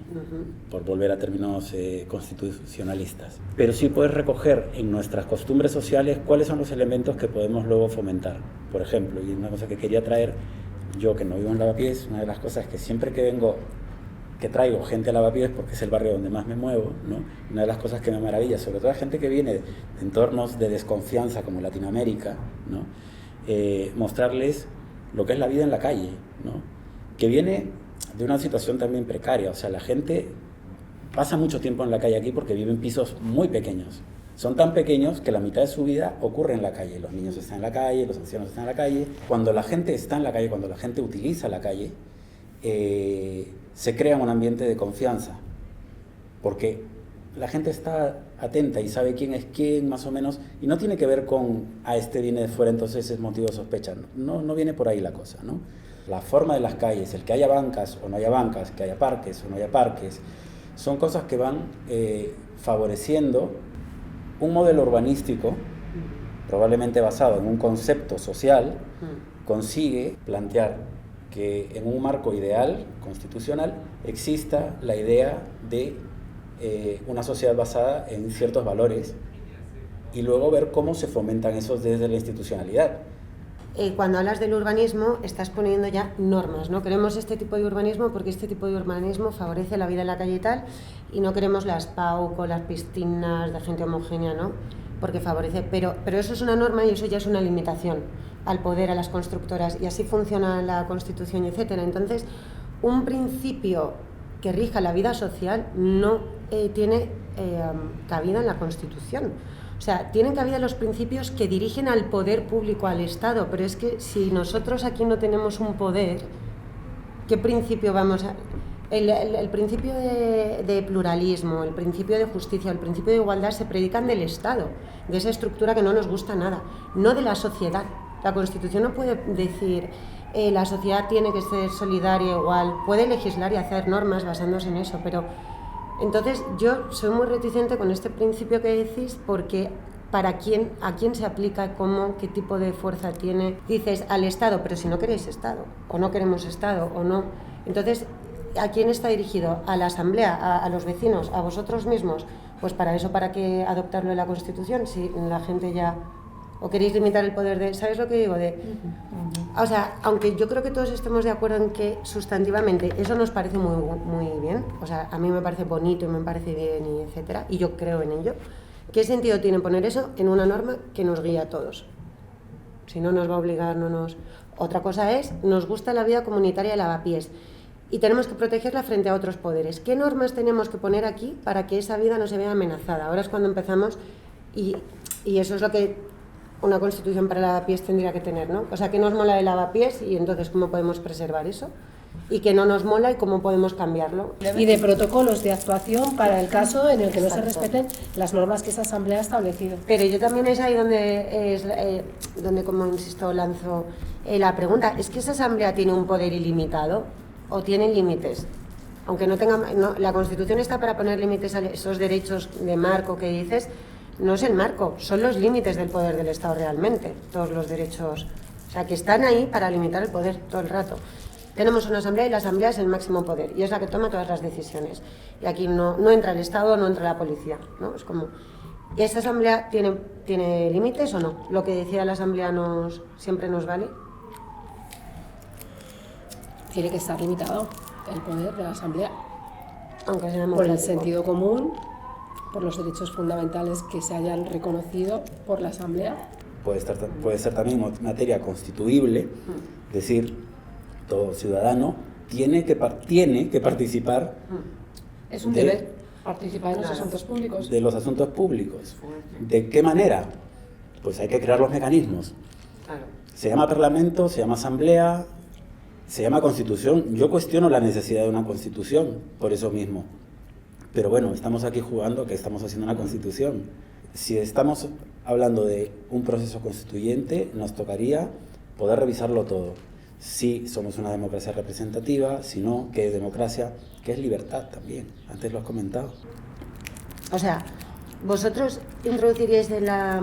Por volver a términos constitucionalistas. Pero sí puedes recoger en nuestras costumbres sociales cuáles son los elementos que podemos luego fomentar. Por ejemplo, y una cosa que quería traer, yo que no vivo en Lavapiés, una de las cosas que siempre que traigo gente a Lavapiés, porque es el barrio donde más me muevo, ¿no? Una de las cosas que me maravilla, sobre todo la gente que viene de entornos de desconfianza como Latinoamérica, ¿no? Mostrarles lo que es la vida en la calle, ¿no? Que viene de una situación también precaria. O sea, la gente pasa mucho tiempo en la calle aquí porque vive en pisos muy pequeños. Son tan pequeños que la mitad de su vida ocurre en la calle. Los niños están en la calle, los ancianos están en la calle. Cuando la gente está en la calle, cuando la gente utiliza la calle, se crea un ambiente de confianza. Porque la gente está atenta y sabe quién es quién, más o menos, y no tiene que ver con, este viene de fuera, entonces es motivo de sospecha. No viene por ahí la cosa, ¿no? La forma de las calles, el que haya bancas o no haya bancas, que haya parques o no haya parques, son cosas que van favoreciendo un modelo urbanístico, probablemente basado en un concepto social, consigue plantear que en un marco ideal, constitucional, exista la idea de una sociedad basada en ciertos valores y luego ver cómo se fomentan esos desde la institucionalidad. Cuando hablas del urbanismo estás poniendo ya normas, ¿no? Queremos este tipo de urbanismo porque este tipo de urbanismo favorece la vida en la calle y tal, y no queremos las PAU con las piscinas de gente homogénea, ¿no? Porque favorece, pero eso es una norma y eso ya es una limitación al poder, a las constructoras, y así funciona la Constitución, etcétera. Entonces, un principio que rija la vida social no tiene cabida en la Constitución. O sea, tienen cabida los principios que dirigen al poder público, al Estado, pero es que si nosotros aquí no tenemos un poder, ¿qué principio vamos a...? El principio de pluralismo, el principio de justicia, el principio de igualdad se predican del Estado, de esa estructura que no nos gusta nada, no de la sociedad. La Constitución no puede decir la sociedad tiene que ser solidaria, igual, puede legislar y hacer normas basándose en eso, pero entonces yo soy muy reticente con este principio que decís porque ¿a quién se aplica? ¿Cómo? ¿Qué tipo de fuerza tiene? Dices al Estado, pero si no queréis Estado, o no queremos Estado, o no. Entonces, ¿a quién está dirigido? ¿A la Asamblea? ¿A los vecinos? ¿A vosotros mismos? Pues para eso, ¿para qué adoptarlo en la Constitución? Si la gente ya... ¿O queréis limitar el poder de...? ¿Sabes lo que digo? O sea, aunque yo creo que todos estemos de acuerdo en que sustantivamente eso nos parece muy, muy bien, o sea, a mí me parece bonito y me parece bien y etcétera, y yo creo en ello, ¿qué sentido tiene poner eso en una norma que nos guía a todos? Si no nos va a obligar, no nos... Otra cosa es, nos gusta la vida comunitaria de Lavapiés y tenemos que protegerla frente a otros poderes. ¿Qué normas tenemos que poner aquí para que esa vida no se vea amenazada? Ahora es cuando empezamos y eso es lo que una Constitución para Lavapiés tendría que tener, ¿no? O sea, ¿qué nos mola de Lavapiés y entonces cómo podemos preservar eso? ¿Y qué no nos mola y cómo podemos cambiarlo? Y de protocolos de actuación para el caso en el que no se respeten las normas que esa Asamblea ha establecido. Pero yo también es ahí donde como insisto, lanzo la pregunta. ¿Es que esa Asamblea tiene un poder ilimitado o tiene límites? Aunque no tenga... la Constitución está para poner límites a esos derechos de marco que dices. No es el marco, son los límites del poder del Estado realmente, todos los derechos, o sea, que están ahí para limitar el poder todo el rato. Tenemos una Asamblea y la Asamblea es el máximo poder y es la que toma todas las decisiones. Y aquí no entra el Estado, no entra la policía, ¿no? Es como... ¿Y esta Asamblea tiene límites o no? ¿Lo que decía la Asamblea siempre nos vale? Tiene que estar limitado el poder de la Asamblea. Aunque sea por el sentido común, por los derechos fundamentales que se hayan reconocido por la Asamblea. Puede ser también materia constituible, es decir, todo ciudadano tiene que participar. Es un deber participar en los asuntos públicos. De los asuntos públicos. ¿De qué manera? Pues hay que crear los mecanismos. Se llama Parlamento, se llama Asamblea, se llama Constitución. Yo cuestiono la necesidad de una Constitución por eso mismo. Pero bueno, estamos aquí jugando a que estamos haciendo una Constitución. Si estamos hablando de un proceso constituyente, nos tocaría poder revisarlo todo. Si somos una democracia representativa, si no, ¿qué es democracia? ¿Qué es libertad también? Antes lo has comentado. O sea, ¿vosotros introduciríais en la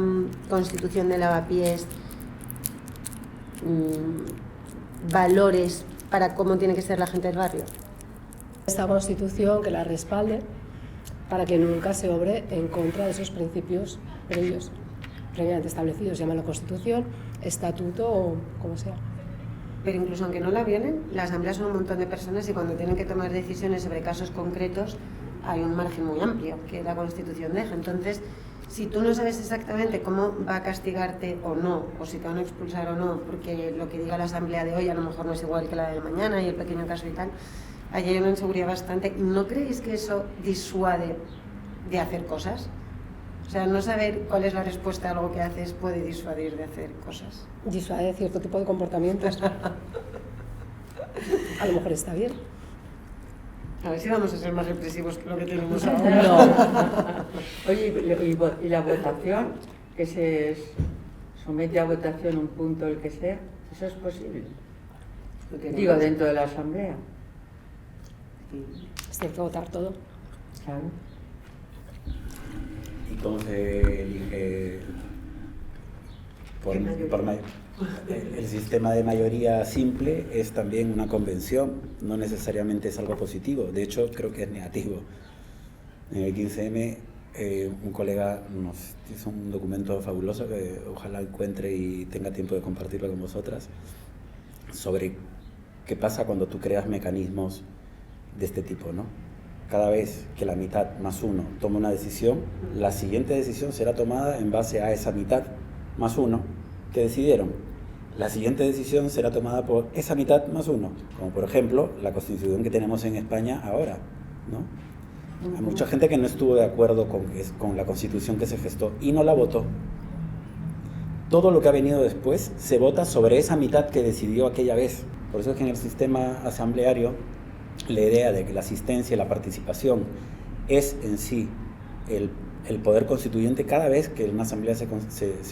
Constitución de Lavapiés valores para cómo tiene que ser la gente del barrio? Esta Constitución que la respalde para que nunca se obre en contra de esos principios previamente establecidos. Llámalo Constitución, Estatuto o como sea. Pero incluso aunque no la vienen, la Asamblea son un montón de personas y cuando tienen que tomar decisiones sobre casos concretos hay un margen muy amplio que la Constitución deja. Entonces, si tú no sabes exactamente cómo va a castigarte o no, o si te van a expulsar o no, porque lo que diga la Asamblea de hoy a lo mejor no es igual que la de mañana y el pequeño caso y tal, allí hay una inseguridad bastante. ¿No creéis que eso disuade de hacer cosas? O sea, no saber cuál es la respuesta a algo que haces puede disuadir de hacer cosas. Disuade de cierto tipo de comportamientos. A lo mejor está bien. A ver si vamos a ser más represivos que lo que tenemos ahora. No. Oye, ¿y la votación? Que se somete a votación un punto el que sea, ¿eso es posible? Digo, dentro de la Asamblea. Se tiene que votar todo. Claro. ¿Y cómo se elige? El sistema de mayoría simple es también una convención, no necesariamente es algo positivo, de hecho creo que es negativo. En el 15M un colega nos hizo un documento fabuloso que ojalá encuentre y tenga tiempo de compartirlo con vosotras, sobre qué pasa cuando tú creas mecanismos de este tipo, ¿no? Cada vez que la mitad más uno toma una decisión, la siguiente decisión será tomada en base a esa mitad más uno que decidieron. La siguiente decisión será tomada por esa mitad más uno, como por ejemplo la Constitución que tenemos en España ahora, ¿no? Hay mucha gente que no estuvo de acuerdo con la Constitución que se gestó y no la votó. Todo lo que ha venido después se vota sobre esa mitad que decidió aquella vez. Por eso es que en el sistema asambleario la idea de que la asistencia y la participación es en sí el poder constituyente. Cada vez que una asamblea se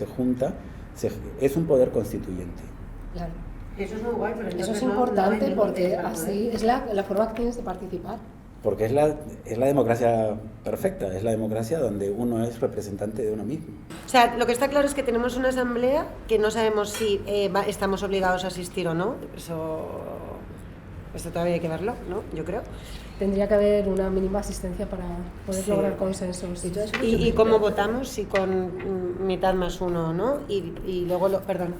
junta, es un poder constituyente. Claro. Eso es muy guay, pero eso es importante porque así es la forma que tienes de participar. Porque es la democracia perfecta, es la democracia donde uno es representante de uno mismo. O sea, lo que está claro es que tenemos una asamblea que no sabemos si estamos obligados a asistir o no. Esto todavía hay que verlo, ¿no? Yo creo. Tendría que haber una mínima asistencia para poder lograr consensos. ¿Y cómo votamos? Si con mitad más uno, ¿no? Y luego perdón.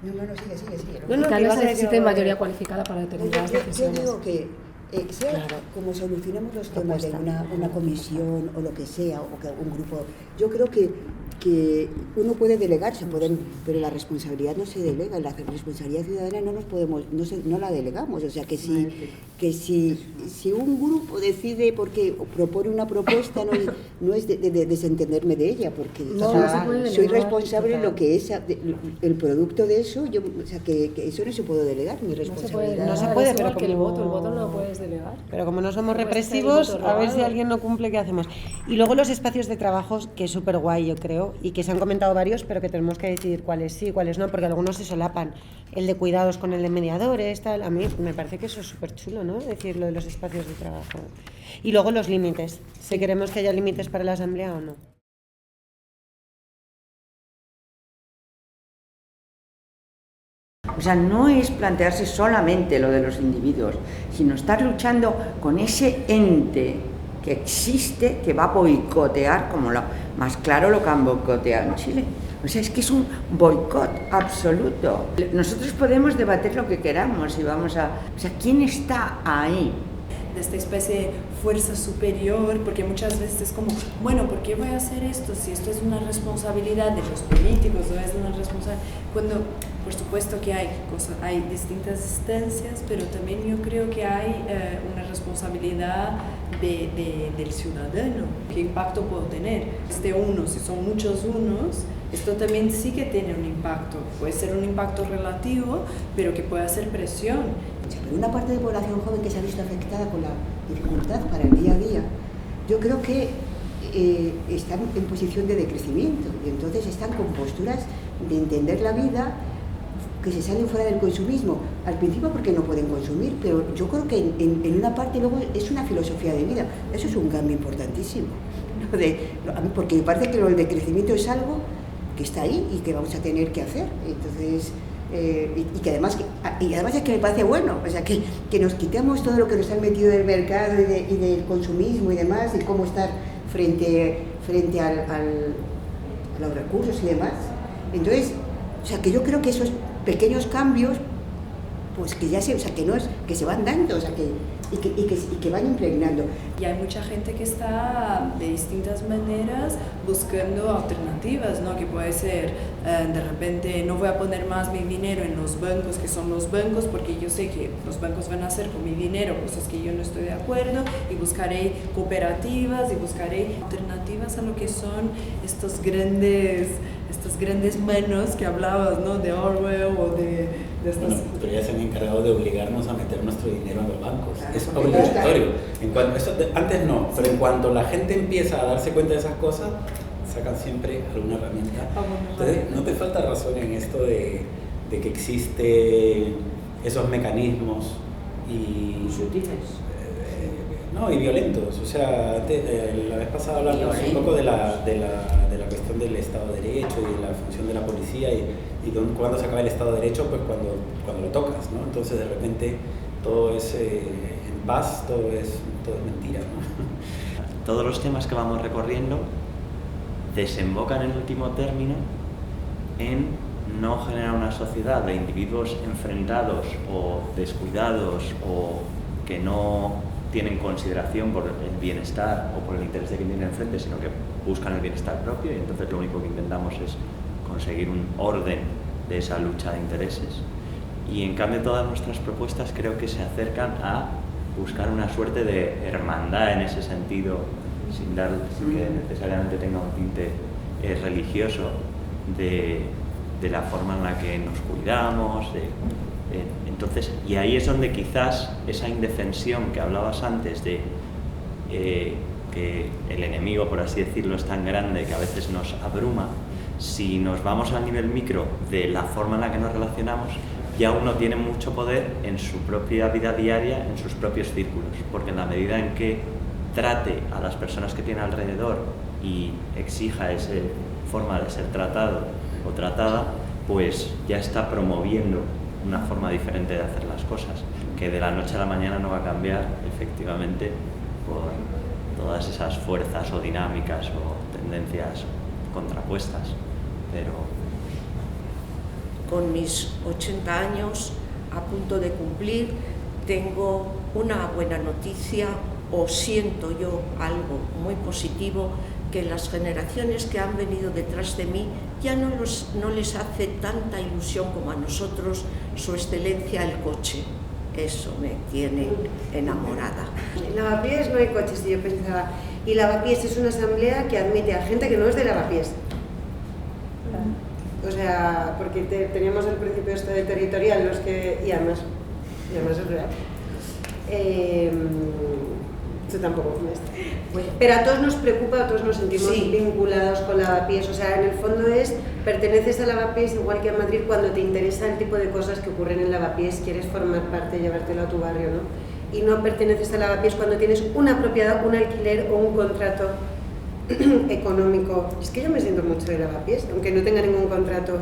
No, sigue. Tal vez se necesite mayoría cualificada para determinadas decisiones. Yo digo que sea como solucionamos los temas de una comisión o lo que sea, o que un grupo, yo creo que uno puede delegar, pero la responsabilidad no se delega, la responsabilidad ciudadana no la delegamos, o sea que si un grupo decide porque propone una propuesta no es de desentenderme de ella, porque soy responsable de lo que es el producto de eso, o sea que eso no se puede delegar, mi responsabilidad. No se puede, pero como el voto no lo puedes delegar. Pero como no somos represivos, a ver si alguien no cumple, ¿qué hacemos? Y luego los espacios de trabajo, que es súper guay, yo creo, y que se han comentado varios, pero que tenemos que decidir cuáles sí, cuáles no, porque algunos se solapan. El de cuidados con el de mediadores, tal. A mí me parece que eso es súper chulo, ¿no? Decir lo de los espacios de trabajo. Y luego los límites, si queremos que haya límites para la asamblea o no. O sea, no es plantearse solamente lo de los individuos, sino estar luchando con ese ente que existe, que va a boicotear, como más claro lo que han boicoteado en Chile. O sea, es que es un boicot absoluto. Nosotros podemos debatir lo que queramos y vamos a... O sea, ¿quién está ahí? De esta especie de fuerza superior, porque muchas veces es como, bueno, ¿por qué voy a hacer esto? Si esto es una responsabilidad de los políticos, o es una responsabilidad... ¿Por por supuesto que hay distintas instancias, pero también yo creo que hay una responsabilidad del ciudadano. ¿Qué impacto puedo tener? Uno, si son muchos unos, esto también sí que tiene un impacto. Puede ser un impacto relativo, pero que puede hacer presión. Pero una parte de la población joven que se ha visto afectada con la dificultad para el día a día, yo creo que están en posición de decrecimiento y entonces están con posturas de entender la vida que se salen fuera del consumismo. Al principio porque no pueden consumir, pero yo creo que en una parte luego es una filosofía de vida. Eso es un cambio importantísimo. Porque me parece que el decrecimiento es algo que está ahí y que vamos a tener que hacer. Entonces, y además es que me parece bueno, o sea, que nos quitemos todo lo que nos han metido del mercado y del consumismo y demás, y cómo estar frente a los recursos y demás. Entonces, o sea, que yo creo que esos pequeños cambios, pues que ya que se van dando, o sea, que van impregnando. Y hay mucha gente que está de distintas maneras buscando alternativas, ¿no? Que puede ser, de repente, no voy a poner más mi dinero en los bancos, que son los bancos, porque yo sé que los bancos van a hacer con mi dinero cosas que yo no estoy de acuerdo, y buscaré cooperativas y buscaré alternativas a lo que son estas grandes manos que hablabas, ¿no? De Orwell o de estas... Bueno, pero ya se han encargado de obligarnos a meter nuestro dinero en los bancos. Es obligatorio. Antes no, pero en cuanto la gente empieza a darse cuenta de esas cosas, sacan siempre alguna herramienta. Entonces, no te falta razón en esto de que existen esos mecanismos y sutiles. No, y violentos. O sea, la vez pasada hablamos un poco de la cuestión del Estado de Derecho y de la función de la policía y cuando se acaba el Estado de Derecho, pues cuando lo tocas, ¿no? Entonces de repente todo es en paz, todo es mentira, ¿no? Todos los temas que vamos recorriendo desembocan en último término en no generar una sociedad de individuos enfrentados o descuidados o que no tienen consideración por el bienestar o por el interés de quien tiene enfrente, sino que buscan el bienestar propio, y entonces lo único que intentamos es conseguir un orden de esa lucha de intereses. Y en cambio todas nuestras propuestas creo que se acercan a buscar una suerte de hermandad en ese sentido, sin que necesariamente tenga un tinte religioso, de la forma en la que nos cuidamos, entonces, y ahí es donde quizás esa indefensión que hablabas antes de que el enemigo, por así decirlo, es tan grande que a veces nos abruma, si nos vamos al nivel micro de la forma en la que nos relacionamos, ya uno tiene mucho poder en su propia vida diaria, en sus propios círculos, porque en la medida en que trate a las personas que tiene alrededor y exija esa forma de ser tratado o tratada, pues ya está promoviendo una forma diferente de hacer las cosas, que de la noche a la mañana no va a cambiar, efectivamente, por todas esas fuerzas o dinámicas o tendencias contrapuestas, pero... Con mis 80 años, a punto de cumplir, tengo una buena noticia, o siento yo algo muy positivo, que las generaciones que han venido detrás de mí ya no les hace tanta ilusión como a nosotros su excelencia el coche. Eso me tiene enamorada. En Lavapiés no hay coches, y yo pensaba, y Lavapiés es una asamblea que admite a gente que no es de Lavapiés. O sea, porque teníamos el principio esto de territorial, y además es real. Esto tampoco pero a todos nos preocupa, a todos nos sentimos vinculados con Lavapiés, o sea, en el fondo perteneces a Lavapiés igual que a Madrid cuando te interesa el tipo de cosas que ocurren en Lavapiés, quieres formar parte, llevártelo a tu barrio, ¿no? Y no perteneces a Lavapiés cuando tienes una propiedad, un alquiler o un contrato económico. Es que yo me siento mucho de Lavapiés, aunque no tenga ningún contrato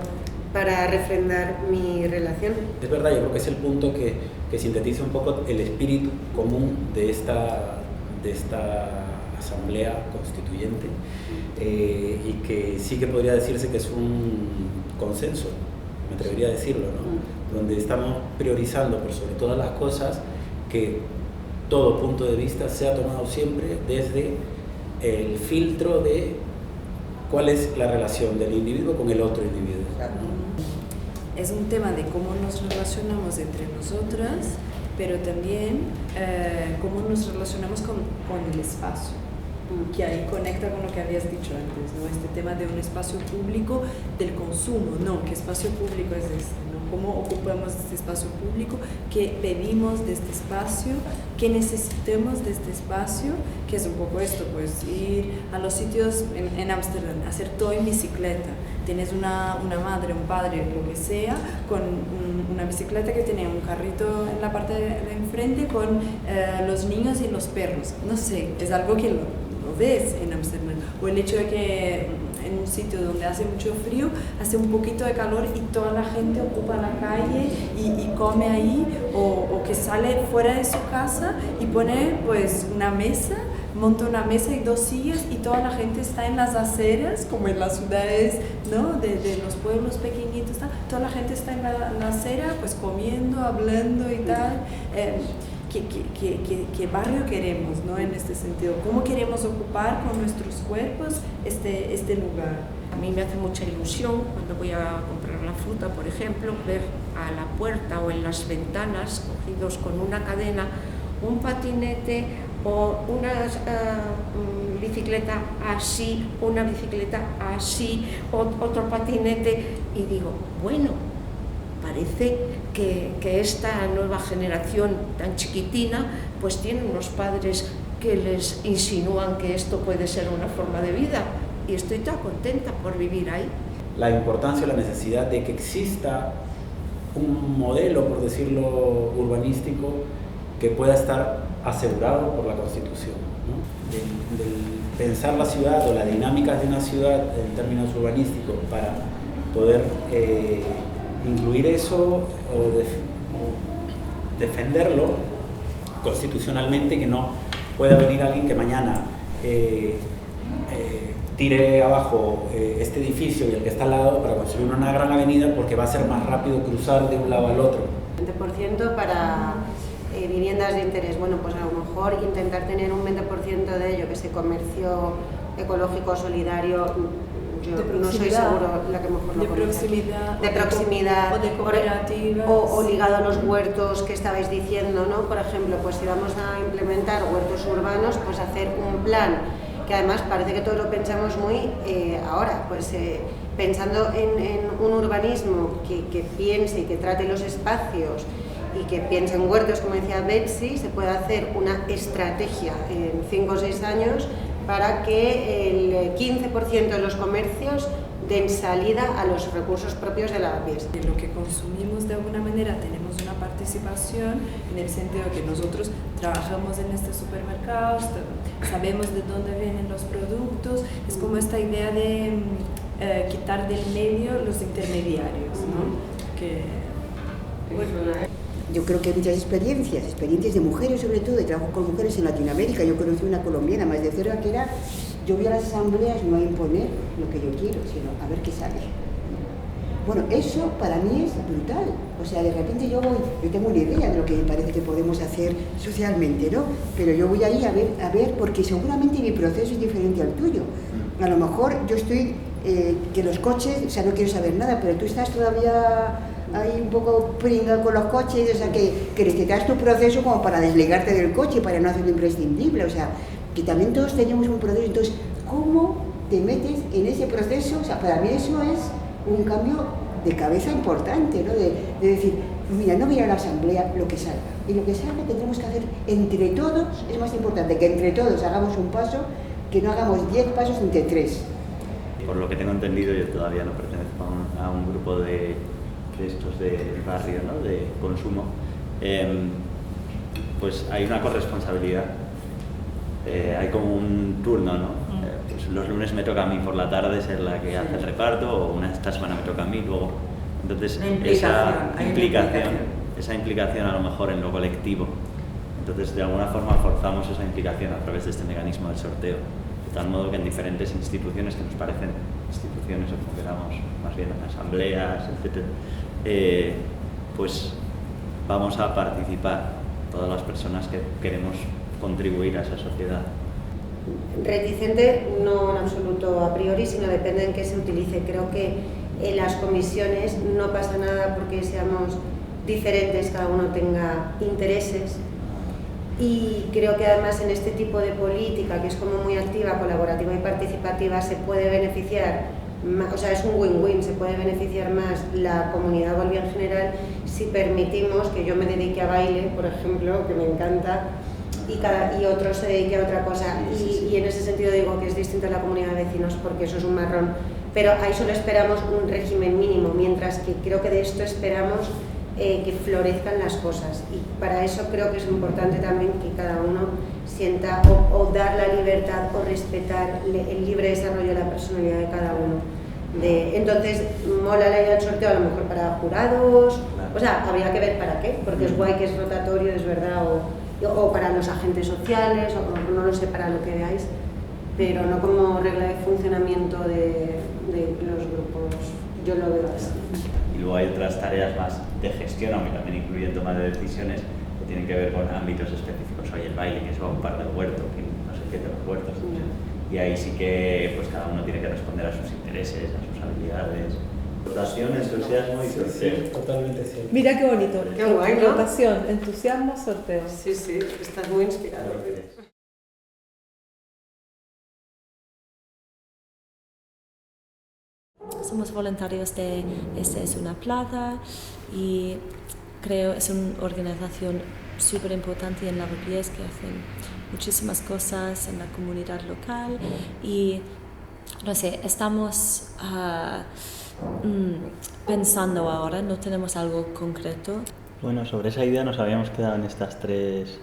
para refrendar mi relación. Es verdad, yo creo que es el punto que sintetiza un poco el espíritu común de esta asamblea constituyente y que sí que podría decirse que es un consenso, me atrevería a decirlo, ¿no? Donde estamos priorizando por sobre todas las cosas que todo punto de vista sea tomado siempre desde el filtro de cuál es la relación del individuo con el otro individuo, ¿no? es un tema de cómo nos relacionamos entre nosotras, pero también cómo nos relacionamos con el espacio, que ahí conecta con lo que habías dicho antes, ¿no? Este tema de un espacio público, del consumo, no, ¿qué espacio público es este? ¿No? ¿Cómo ocupamos este espacio público? ¿Qué pedimos de este espacio? ¿Qué necesitamos de este espacio? Que es un poco esto, pues ir a los sitios en Ámsterdam, hacer todo en bicicleta. Tienes una madre, un padre, lo que sea, con una bicicleta que tiene un carrito en la parte de enfrente con los niños y los perros. No sé, es algo que lo ves en Ámsterdam. O el hecho de que en un sitio donde hace mucho frío, hace un poquito de calor y toda la gente ocupa la calle y come ahí, o que sale fuera de su casa y pone pues una mesa, monta una mesa y 2 sillas y toda la gente está en las aceras, como en las ciudades, ¿no? de los pueblos pequeñitos, toda la gente está en la acera pues comiendo, hablando y tal. ¿Qué barrio queremos, ¿no? En este sentido? ¿Cómo queremos ocupar con nuestros cuerpos este lugar? A mí me hace mucha ilusión cuando voy a comprar la fruta, por ejemplo, ver a la puerta o en las ventanas, cogidos con una cadena, un patinete o una bicicleta así, una bicicleta así, otro patinete, y digo, bueno, parece que esta nueva generación tan chiquitina pues tiene unos padres que les insinúan que esto puede ser una forma de vida, y estoy tan contenta por vivir ahí. La importancia o la necesidad de que exista un modelo, por decirlo, urbanístico que pueda estar asegurado por la Constitución, ¿no? Del pensar la ciudad o la dinámica de una ciudad en términos urbanísticos para poder incluir eso o defenderlo constitucionalmente, que no pueda venir alguien que mañana tire abajo este edificio y el que está al lado para construir una gran avenida porque va a ser más rápido cruzar de un lado al otro. 20% para viviendas de interés. Bueno, pues a lo mejor intentar tener un 20% de ello, que ese comercio ecológico, solidario, yo no soy seguro la que mejor lo conoce. De proximidad, o de cooperativas. O ligado a los huertos que estabais diciendo, ¿no? Por ejemplo, pues si vamos a implementar huertos urbanos, pues hacer un plan, que además parece que todo lo pensamos muy ahora, pues pensando en un urbanismo que piense y que trate los espacios y que piense en huertos, como decía Betsy, se puede hacer una estrategia en 5 o 6 años para que el 15% de los comercios den salida a los recursos propios de Lavapiés. De lo que consumimos, de alguna manera tenemos una participación en el sentido de que nosotros trabajamos en estos supermercados, sabemos de dónde vienen los productos, es como esta idea de quitar del medio los intermediarios, ¿no? Yo creo que hay muchas experiencias de mujeres, sobre todo, de trabajo con mujeres en Latinoamérica. Yo conocí una colombiana más de cerca que era, yo voy a las asambleas no a imponer lo que yo quiero, sino a ver qué sale. Bueno, eso para mí es brutal. O sea, de repente yo tengo una idea de lo que me parece que podemos hacer socialmente, ¿no? Pero yo voy ahí a ver, porque seguramente mi proceso es diferente al tuyo. A lo mejor yo estoy, que los coches, o sea, no quiero saber nada, pero tú estás todavía ahí un poco pringado con los coches, o sea, que necesitas tu proceso como para desligarte del coche, para no hacerlo imprescindible, o sea, que también todos tenemos un proceso. Entonces, ¿cómo te metes en ese proceso? O sea, para mí eso es un cambio de cabeza importante, ¿no? De decir, mira, no voy a la asamblea, lo que salga. Y lo que salga tendremos que hacer entre todos, es más importante que entre todos hagamos un paso, que no hagamos 10 pasos entre 3. Por lo que tengo entendido, yo todavía no pertenezco a un grupo de estos del barrio, ¿no? De consumo, pues hay una corresponsabilidad, hay como un turno, ¿no? Pues los lunes me toca a mí por la tarde ser la que hace el reparto, o esta semana me toca a mí, luego. Entonces, esa implicación a lo mejor en lo colectivo. Entonces, de alguna forma forzamos esa implicación a través de este mecanismo del sorteo, de tal modo que en diferentes instituciones que nos parecen instituciones, o funcionamos más bien en asambleas, etc., pues vamos a participar todas las personas que queremos contribuir a esa sociedad. Reticente, no en absoluto a priori, sino depende en qué se utilice. Creo que En las comisiones no pasa nada porque seamos diferentes, cada uno tenga intereses. Y creo que además en este tipo de política, que es como muy activa, colaborativa y participativa, se puede beneficiar, o sea, es un win-win, se puede beneficiar más la comunidad walby en general si permitimos que yo me dedique a baile, por ejemplo, que me encanta, y otro se dedique a otra cosa. Y en ese sentido digo que es distinto a la comunidad de vecinos porque eso es un marrón. Pero ahí solo esperamos un régimen mínimo, mientras que creo que de esto esperamos que florezcan las cosas, y para eso creo que es importante también que cada uno sienta o dar la libertad o respetar el libre desarrollo de la personalidad de cada uno. Entonces, mola la idea del sorteo a lo mejor para jurados, o sea, habría que ver para qué, porque es guay que es rotatorio, es verdad, o para los agentes sociales, o no lo sé, para lo que veáis, pero no como regla de funcionamiento de los grupos, yo lo veo así. Y luego hay otras tareas más de gestión, aunque también incluyen toma de decisiones que tienen que ver con ámbitos específicos. Hoy el baile, que se va a ocupar del huerto, que no sé qué de los huertos. Y ahí sí que pues cada uno tiene que responder a sus intereses, a sus habilidades. Rotación, entusiasmo y sorteo. Sí, totalmente cierto. Mira qué bonito. Qué guay, ¿no? Rotación, entusiasmo, sorteo. Sí, sí, estás muy inspirado. Somos voluntarios de Esta es una plaza y creo es una organización súper importante en Lavapiés que hacen muchísimas cosas en la comunidad local y no sé, estamos pensando ahora, no tenemos algo concreto. Bueno, sobre esa idea nos habíamos quedado en estos 3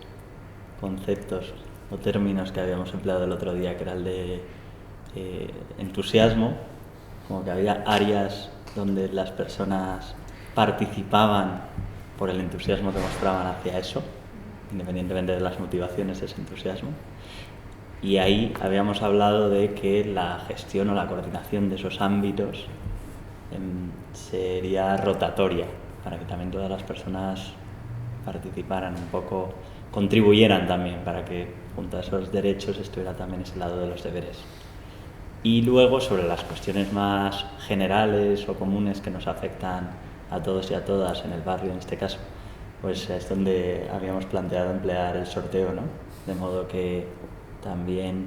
conceptos o términos que habíamos empleado el otro día, que era el de entusiasmo, como que había áreas donde las personas participaban por el entusiasmo que mostraban hacia eso, independientemente de las motivaciones de ese entusiasmo. Y ahí habíamos hablado de que la gestión o la coordinación de esos ámbitos sería rotatoria, para que también todas las personas participaran un poco, contribuyeran también, para que junto a esos derechos estuviera también ese lado de los deberes. Y luego sobre las cuestiones más generales o comunes que nos afectan a todos y a todas en el barrio, en este caso, pues es donde habíamos planteado emplear el sorteo, ¿no? De modo que también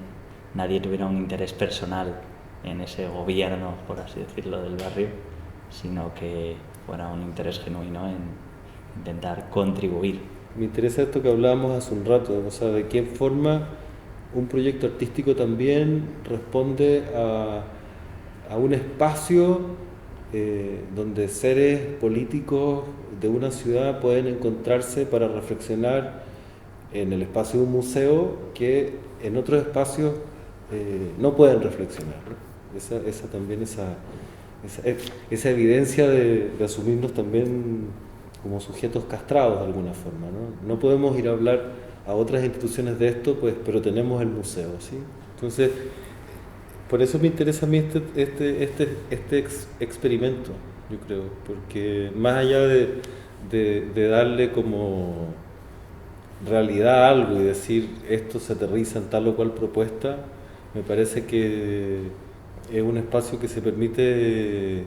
nadie tuviera un interés personal en ese gobierno, por así decirlo, del barrio, sino que fuera un interés genuino en intentar contribuir. Me interesa esto que hablábamos hace un rato, o sea, de qué forma un proyecto artístico también responde a un espacio donde seres políticos de una ciudad pueden encontrarse para reflexionar en el espacio de un museo que en otros espacios no pueden reflexionar, ¿no? Esa evidencia de asumirnos también como sujetos castrados de alguna forma, ¿no? No podemos ir a hablar a otras instituciones de esto, pues, pero tenemos el museo, ¿sí? Entonces, por eso me interesa a mí este experimento, yo creo, porque más allá de darle como realidad a algo y decir esto se aterriza en tal o cual propuesta, me parece que es un espacio que se permite,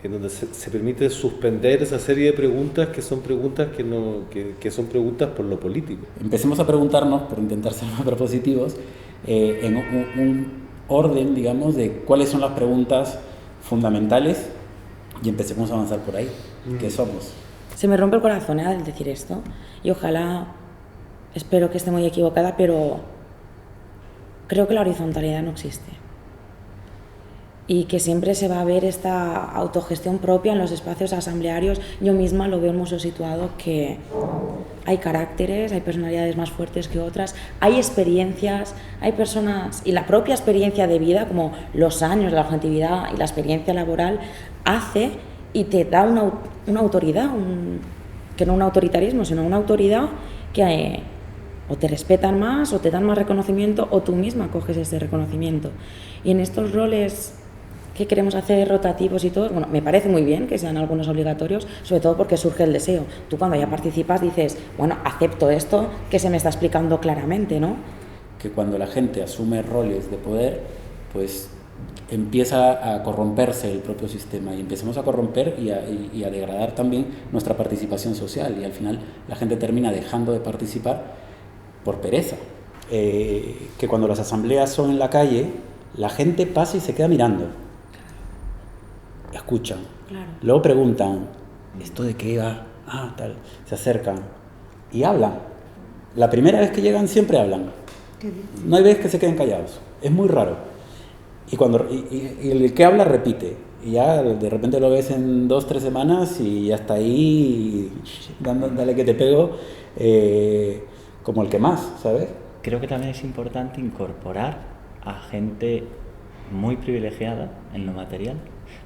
en donde se permite suspender esa serie de preguntas que son preguntas que son preguntas por lo político. Empecemos a preguntarnos, por intentar ser más propositivos, en un orden, digamos, de cuáles son las preguntas fundamentales y empecemos a avanzar por ahí. ¿Qué somos? Se me rompe el corazón al decir esto y ojalá, espero que esté muy equivocada, pero creo que la horizontalidad no existe. Y que siempre se va a ver esta autogestión propia en los espacios asamblearios. Yo misma lo veo en Museo Situado, que hay caracteres, hay personalidades más fuertes que otras, hay experiencias, hay personas, y la propia experiencia de vida, como los años, la objetividad y la experiencia laboral, hace y te da una autoridad, que no un autoritarismo, sino una autoridad que o te respetan más, o te dan más reconocimiento, o tú misma coges ese reconocimiento. Y en estos roles que queremos hacer rotativos y todo, bueno, me parece muy bien que sean algunos obligatorios, sobre todo porque surge el deseo. Tú cuando ya participas dices, bueno, acepto esto que se me está explicando claramente, ¿no? Que cuando la gente asume roles de poder, pues empieza a corromperse el propio sistema y empezamos a corromper y a degradar también nuestra participación social, y al final la gente termina dejando de participar por pereza. Que cuando las asambleas son en la calle, la gente pasa y se queda mirando, escuchan, Claro. luego preguntan, ¿esto de qué va? Ah, tal, se acercan y hablan. La primera vez que llegan siempre hablan, no hay vez que se queden callados, es muy raro. Y el que habla repite, y ya de repente lo ves en 2-3 semanas y ya está ahí, dale que te pego, como el que más, ¿sabes? Creo que también es importante incorporar a gente muy privilegiada en lo material,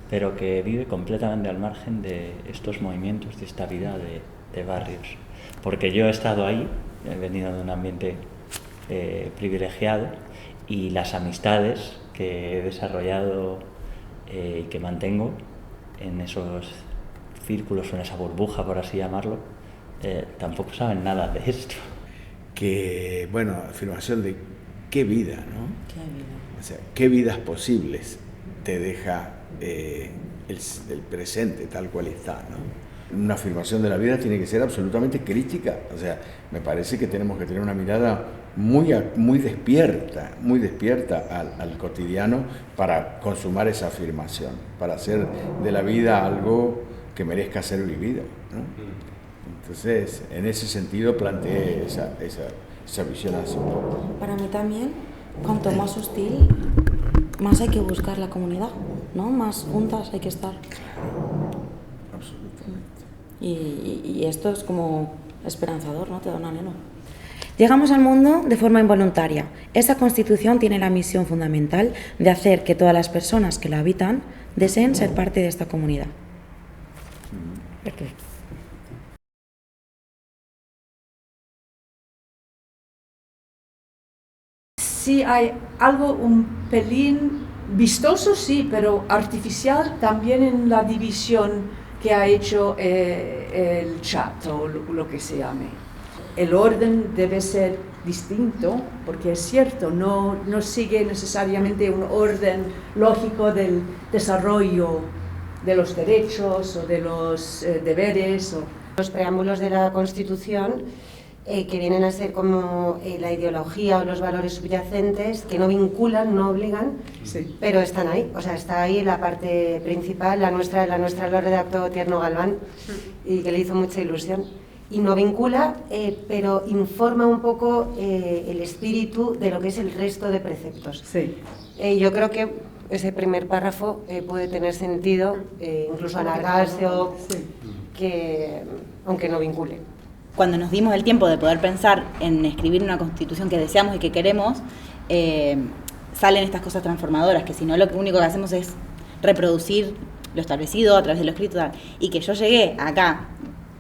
pero que vive completamente al margen de estos movimientos, de esta vida de barrios. Porque yo he estado ahí, he venido de un ambiente privilegiado, y las amistades que he desarrollado y que mantengo en esos círculos o en esa burbuja, por así llamarlo, tampoco saben nada de esto. Que, bueno, afirmación de qué vida, ¿no? Qué vida. O sea, qué vidas posibles te deja el presente tal cual está, ¿no? Una afirmación de la vida tiene que ser absolutamente crítica. O sea, me parece que tenemos que tener una mirada muy despierta al cotidiano para consumar esa afirmación, para hacer de la vida algo que merezca ser vivido, ¿no? Entonces, en ese sentido planteé esa visión así. Para mí también, cuanto más hostil, más hay que buscar la comunidad, ¿no? Más juntas hay que estar. Absolutamente. Y esto es como esperanzador, ¿no? Te da un anhelo. Llegamos al mundo de forma involuntaria. Esa constitución tiene la misión fundamental de hacer que todas las personas que la habitan deseen ser parte de esta comunidad. Perfecto. Sí, hay algo un pelín vistoso, sí, pero artificial también en la división que ha hecho el chat o lo que se llame. El orden debe ser distinto, porque es cierto, no sigue necesariamente un orden lógico del desarrollo de los derechos o de los deberes. Los preámbulos de la Constitución, que vienen a ser como la ideología o los valores subyacentes, que no vinculan, no obligan, sí, pero están ahí. O sea, está ahí la parte principal, la nuestra lo redactó Tierno Galván, y que le hizo mucha ilusión. Y no vincula, pero informa un poco el espíritu de lo que es el resto de preceptos. Sí. Yo creo que ese primer párrafo puede tener sentido, incluso alargarse, o que, aunque no vincule. Cuando nos dimos el tiempo de poder pensar en escribir una constitución que deseamos y que queremos, salen estas cosas transformadoras, que si no lo único que hacemos es reproducir lo establecido a través de lo escrito, y que yo llegué acá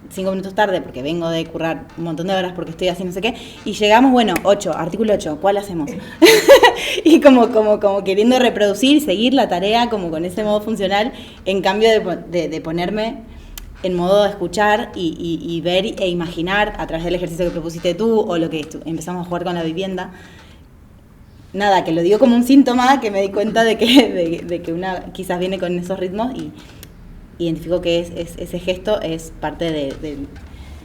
5 minutos tarde porque vengo de currar un montón de horas porque estoy haciendo no sé qué, y llegamos, bueno, 8, artículo 8, ¿cuál hacemos? Y como queriendo reproducir, seguir la tarea como con ese modo funcional, en cambio de ponerme en modo de escuchar y ver e imaginar a través del ejercicio que propusiste tú o lo que empezamos a jugar con la vivienda. Nada, que lo digo como un síntoma, que me di cuenta de que una quizás viene con esos ritmos, y identifico que ese gesto es parte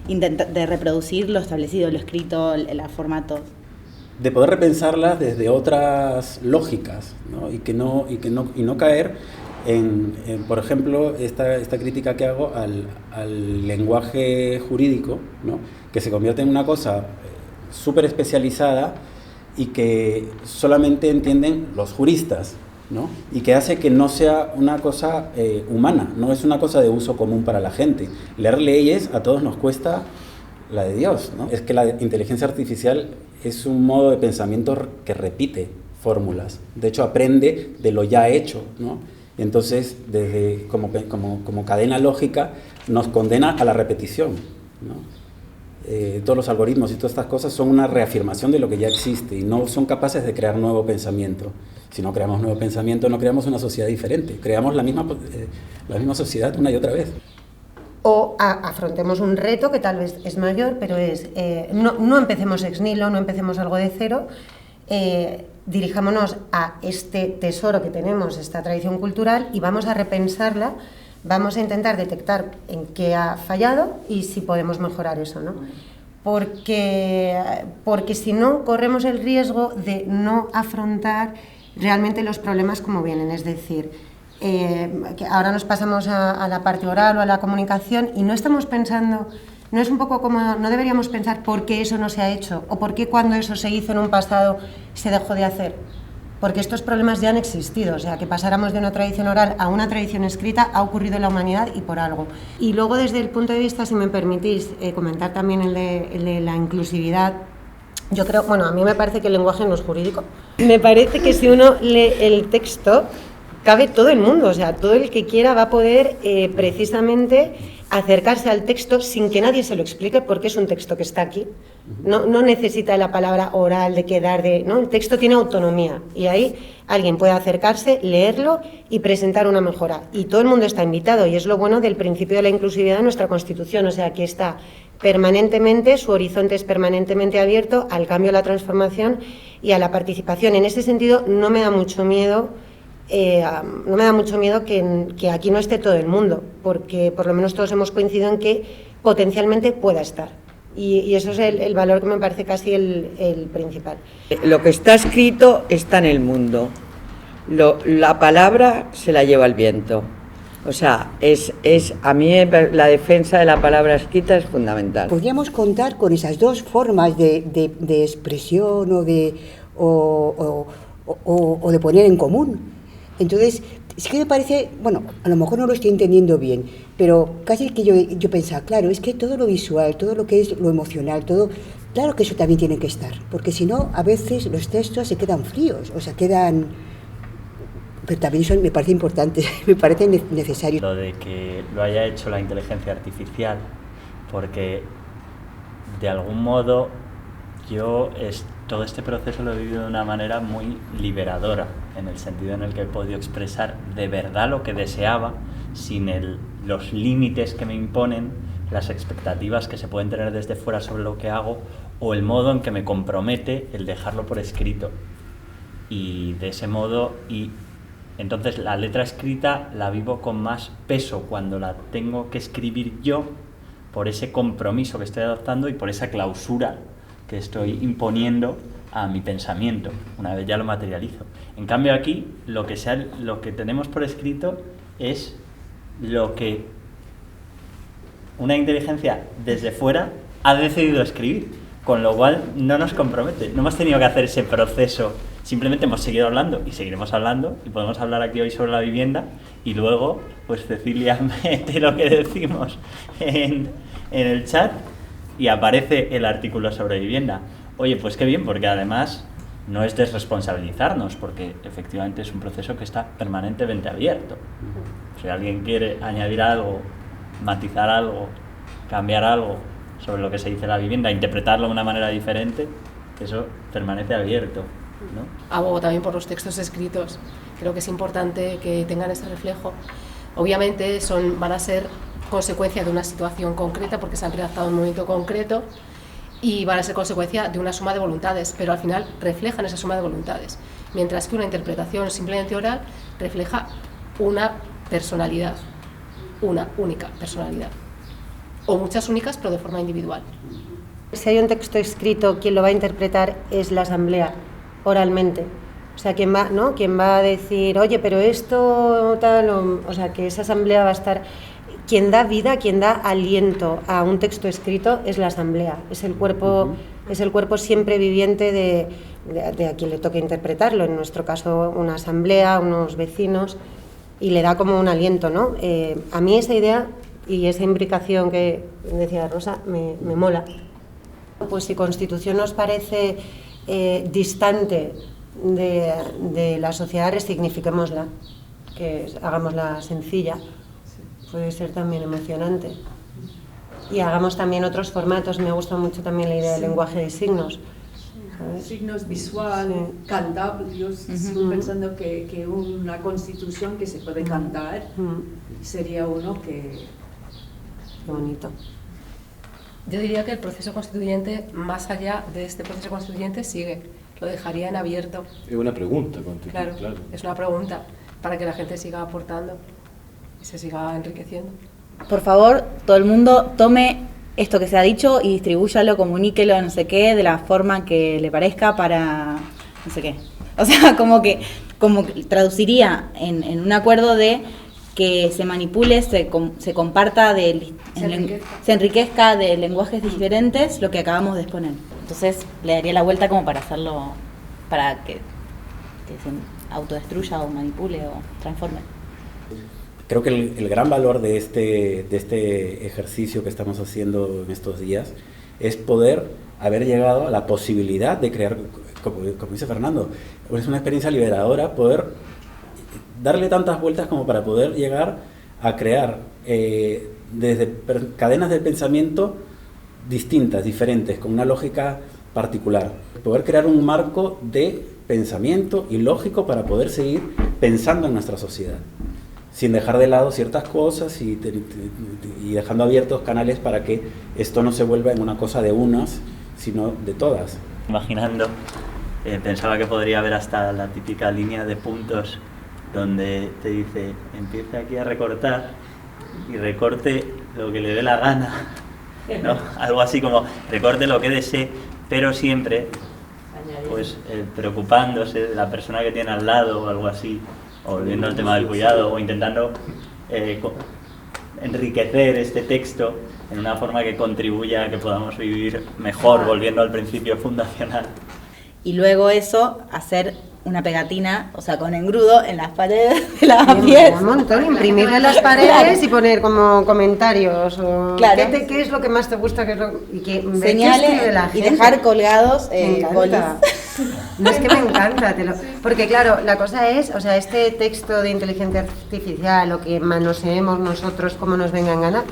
de reproducir lo establecido, lo escrito, los formatos. De poder repensarlas desde otras lógicas, ¿no? Y no caer en, por ejemplo, esta crítica que hago al lenguaje jurídico, ¿no? Que se convierte en una cosa súper especializada y que solamente entienden los juristas, ¿no? Y que hace que no sea una cosa humana, no es una cosa de uso común para la gente. Leer leyes a todos nos cuesta la de Dios, ¿no? Es que la inteligencia artificial es un modo de pensamiento que repite fórmulas, de hecho aprende de lo ya hecho, ¿no? Entonces, desde como cadena lógica, nos condena a la repetición, ¿no? Todos los algoritmos y todas estas cosas son una reafirmación de lo que ya existe y no son capaces de crear nuevo pensamiento. Si no creamos nuevo pensamiento, no creamos una sociedad diferente, creamos la misma sociedad una y otra vez. O afrontemos un reto que tal vez es mayor, pero es no empecemos ex nihilo, no empecemos algo de cero. dirijámonos a este tesoro que tenemos, esta tradición cultural, y vamos a repensarla, vamos a intentar detectar en qué ha fallado y si podemos mejorar eso, ¿no? Porque si no, corremos el riesgo de no afrontar realmente los problemas como vienen, es decir, que ahora nos pasamos a la parte oral o a la comunicación y no estamos pensando, no es un poco como, no deberíamos pensar por qué eso no se ha hecho o por qué cuando eso se hizo en un pasado se dejó de hacer, porque estos problemas ya han existido, o sea, que pasáramos de una tradición oral a una tradición escrita ha ocurrido en la humanidad y por algo. Y luego desde el punto de vista, si me permitís, comentar también el de la inclusividad. Yo creo, bueno, a mí me parece que el lenguaje no es jurídico. Me parece que si uno lee el texto, cabe todo el mundo, o sea, todo el que quiera va a poder precisamente acercarse al texto sin que nadie se lo explique, porque es un texto que está aquí. No necesita la palabra oral de quedar de... ¿no? El texto tiene autonomía y ahí alguien puede acercarse, leerlo y presentar una mejora. Y todo el mundo está invitado y es lo bueno del principio de la inclusividad de nuestra Constitución, o sea, que está permanentemente, su horizonte es permanentemente abierto al cambio, a la transformación y a la participación. En ese sentido no me da mucho miedo que aquí no esté todo el mundo, porque por lo menos todos hemos coincidido en que potencialmente pueda estar. Y eso es el valor que me parece casi el principal. Lo que está escrito está en el mundo. La palabra se la lleva el viento. O sea, a mí la defensa de la palabra escrita es fundamental. Podríamos contar con esas dos formas de expresión o de poner en común. Entonces, es que me parece, bueno, a lo mejor no lo estoy entendiendo bien, pero casi que yo pensaba, claro, es que todo lo visual, todo lo que es lo emocional, todo, claro que eso también tiene que estar, porque si no, a veces los textos se quedan fríos, o sea, quedan... Pero también eso me parece importante, me parece necesario. Lo de que lo haya hecho la inteligencia artificial, porque de algún modo todo este proceso lo he vivido de una manera muy liberadora, en el sentido en el que he podido expresar de verdad lo que deseaba, sin los límites que me imponen, las expectativas que se pueden tener desde fuera sobre lo que hago, o el modo en que me compromete el dejarlo por escrito. Y de ese modo, entonces la letra escrita la vivo con más peso cuando la tengo que escribir yo, por ese compromiso que estoy adoptando y por esa clausura que estoy imponiendo a mi pensamiento, una vez ya lo materializo. En cambio aquí, lo que tenemos por escrito es lo que una inteligencia desde fuera ha decidido escribir, con lo cual no nos compromete, no hemos tenido que hacer ese proceso, simplemente hemos seguido hablando y seguiremos hablando y podemos hablar aquí hoy sobre la vivienda y luego, pues Cecilia mete lo que decimos en el chat y aparece el artículo sobre vivienda. Oye, pues qué bien, porque además no es desresponsabilizarnos, porque efectivamente es un proceso que está permanentemente abierto. Si alguien quiere añadir algo, matizar algo, cambiar algo sobre lo que se dice en la vivienda, interpretarlo de una manera diferente, eso permanece abierto, ¿no? Abogo también por los textos escritos. Creo que es importante que tengan ese reflejo. Obviamente van a ser consecuencia de una situación concreta porque se han redactado en un momento concreto y van a ser consecuencia de una suma de voluntades, pero al final reflejan esa suma de voluntades, mientras que una interpretación simplemente oral refleja una personalidad, una única personalidad, o muchas únicas pero de forma individual. Si hay un texto escrito, quien lo va a interpretar es la asamblea, oralmente. O sea, quien va a decir, oye, pero esto tal, o sea, que esa asamblea va a estar... Quien da vida, quien da aliento a un texto escrito es la asamblea, es el cuerpo siempre viviente de a quien le toque interpretarlo, en nuestro caso una asamblea, unos vecinos, y le da como un aliento, ¿no? A mí esa idea y esa imbricación que decía Rosa me mola. Pues si Constitución nos parece distante de la sociedad, resignifiquémosla, hagámosla sencilla. Puede ser también emocionante. Y hagamos también otros formatos. Me gusta mucho también la idea del lenguaje de signos. ¿Sabes? Signos visual, cantable. Yo sigo pensando que una constitución que se puede cantar sería uno que... Qué bonito. Yo diría que el proceso constituyente, más allá de este proceso constituyente, sigue. lo dejaría en abierto. Es una pregunta, claro, es una pregunta para que la gente siga aportando y se siga enriqueciendo. Por favor, todo el mundo tome esto que se ha dicho y distribúyalo, comuníquelo, no sé qué, de la forma que le parezca para no sé qué. O sea, como que traduciría en un acuerdo de que se manipule, se comparta, se enriquezca de lenguajes diferentes lo que acabamos de exponer. Entonces le daría la vuelta como para hacerlo, para que se autodestruya o manipule o transforme. Creo que el gran valor de este ejercicio que estamos haciendo en estos días es poder haber llegado a la posibilidad de crear, como dice Fernando, es una experiencia liberadora poder darle tantas vueltas como para poder llegar a crear desde cadenas de pensamiento distintas, diferentes, con una lógica particular. Poder crear un marco de pensamiento y lógico para poder seguir pensando en nuestra sociedad, sin dejar de lado ciertas cosas y dejando abiertos canales para que esto no se vuelva en una cosa de unas, sino de todas. Imaginando, pensaba que podría haber hasta la típica línea de puntos donde te dice, empiece aquí a recortar y recorte lo que le dé la gana, ¿no? Algo así como recorte lo que desee, pero siempre pues preocupándose de la persona que tiene al lado o algo así, o volviendo al tema del cuidado, o intentando enriquecer este texto en una forma que contribuya a que podamos vivir mejor, volviendo al principio fundacional. Y luego eso, hacer una pegatina, o sea, con engrudo en las paredes de Lavapiés. Un montón, imprimirle las paredes y poner como comentarios o claro. ¿Qué es lo que más te gusta? Y que señales y dejar colgados bolis. No, es que me encanta, porque claro, la cosa es, o sea, este texto de inteligencia artificial, lo que manoseemos nosotros, como nos venga en gana,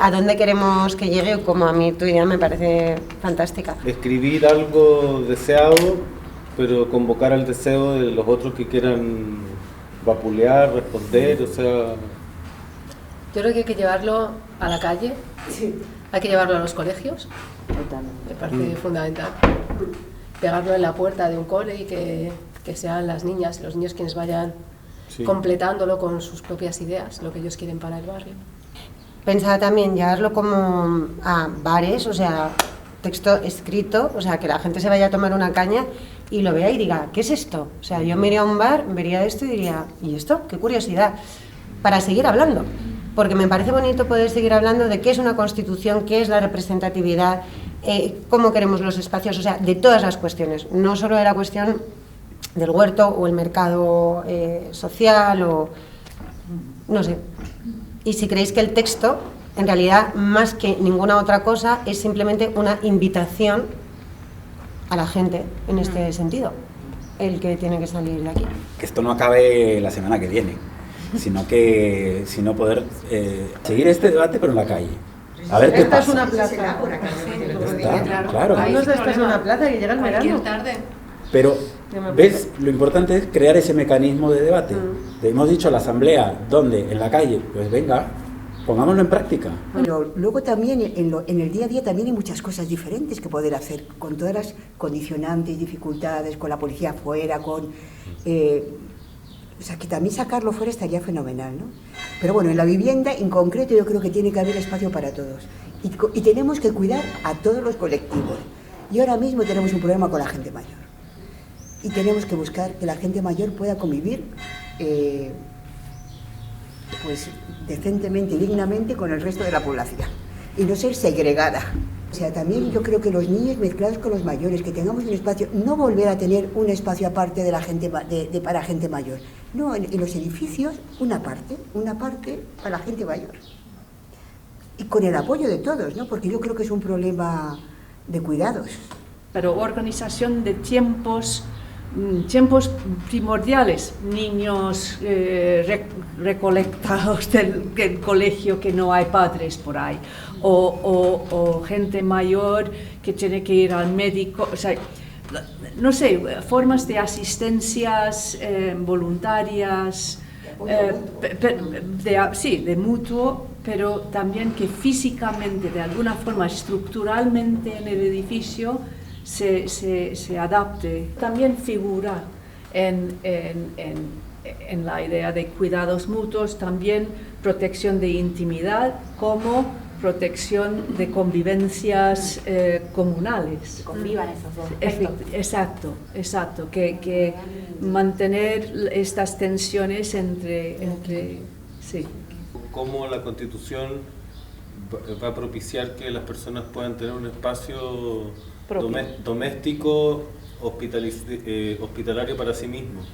¿a dónde queremos que llegue? Como a mí tu idea me parece fantástica. Escribir algo deseado, pero convocar al deseo de los otros que quieran vapulear, responder, o sea... Yo creo que hay que llevarlo a la calle, hay que llevarlo a los colegios, me parece fundamental. Pegarlo en la puerta de un cole y que sean las niñas y los niños quienes vayan completándolo con sus propias ideas, lo que ellos quieren para el barrio. Pensaba también llevarlo como a bares, o sea, texto escrito, o sea, que la gente se vaya a tomar una caña y lo vea y diga, ¿qué es esto? O sea, yo me iría a un bar, vería esto y diría, ¿y esto? ¡Qué curiosidad! Para seguir hablando, porque me parece bonito poder seguir hablando de qué es una constitución, qué es la representatividad, cómo queremos los espacios, o sea, de todas las cuestiones, no solo de la cuestión del huerto o el mercado social o no sé. Y si creéis que el texto, en realidad, más que ninguna otra cosa, es simplemente una invitación a la gente en este sentido, el que tiene que salir de aquí. Que esto no acabe la semana que viene, sino poder seguir este debate pero en la calle. A ver qué pasa. Esta es una plaza. Claro. Esta es una plaza que llega el verano. Pero, ¿ves? Lo importante es crear ese mecanismo de debate. Hemos dicho la asamblea, ¿dónde? En la calle. Pues venga, pongámoslo en práctica. Bueno, luego también en el día a día también hay muchas cosas diferentes que poder hacer, con todas las condicionantes, dificultades, con la policía afuera, o sea, que también sacarlo fuera estaría fenomenal, ¿no? Pero bueno, en la vivienda en concreto yo creo que tiene que haber espacio para todos. Y tenemos que cuidar a todos los colectivos. Y ahora mismo tenemos un problema con la gente mayor. Y tenemos que buscar que la gente mayor pueda convivir pues decentemente y dignamente con el resto de la población. Y no ser segregada. O sea, también yo creo que los niños mezclados con los mayores, que tengamos un espacio, no volver a tener un espacio aparte de la gente para gente mayor. No, en los edificios, una parte para la gente mayor. Y con el apoyo de todos, ¿no? Porque yo creo que es un problema de cuidados. Pero organización de tiempos primordiales, niños recolectados del colegio que no hay padres por ahí, o gente mayor que tiene que ir al médico, o sea, no sé, formas de asistencias voluntarias, de mutuo, pero también que físicamente, de alguna forma, estructuralmente en el edificio, se adapte. También figura en la idea de cuidados mutuos, también protección de intimidad como protección de convivencias comunales. Que convivan esos dos aspectos. Exacto, que mantener estas tensiones entre sí. ¿Cómo la Constitución va a propiciar que las personas puedan tener un espacio doméstico hospitalario para sí mismos?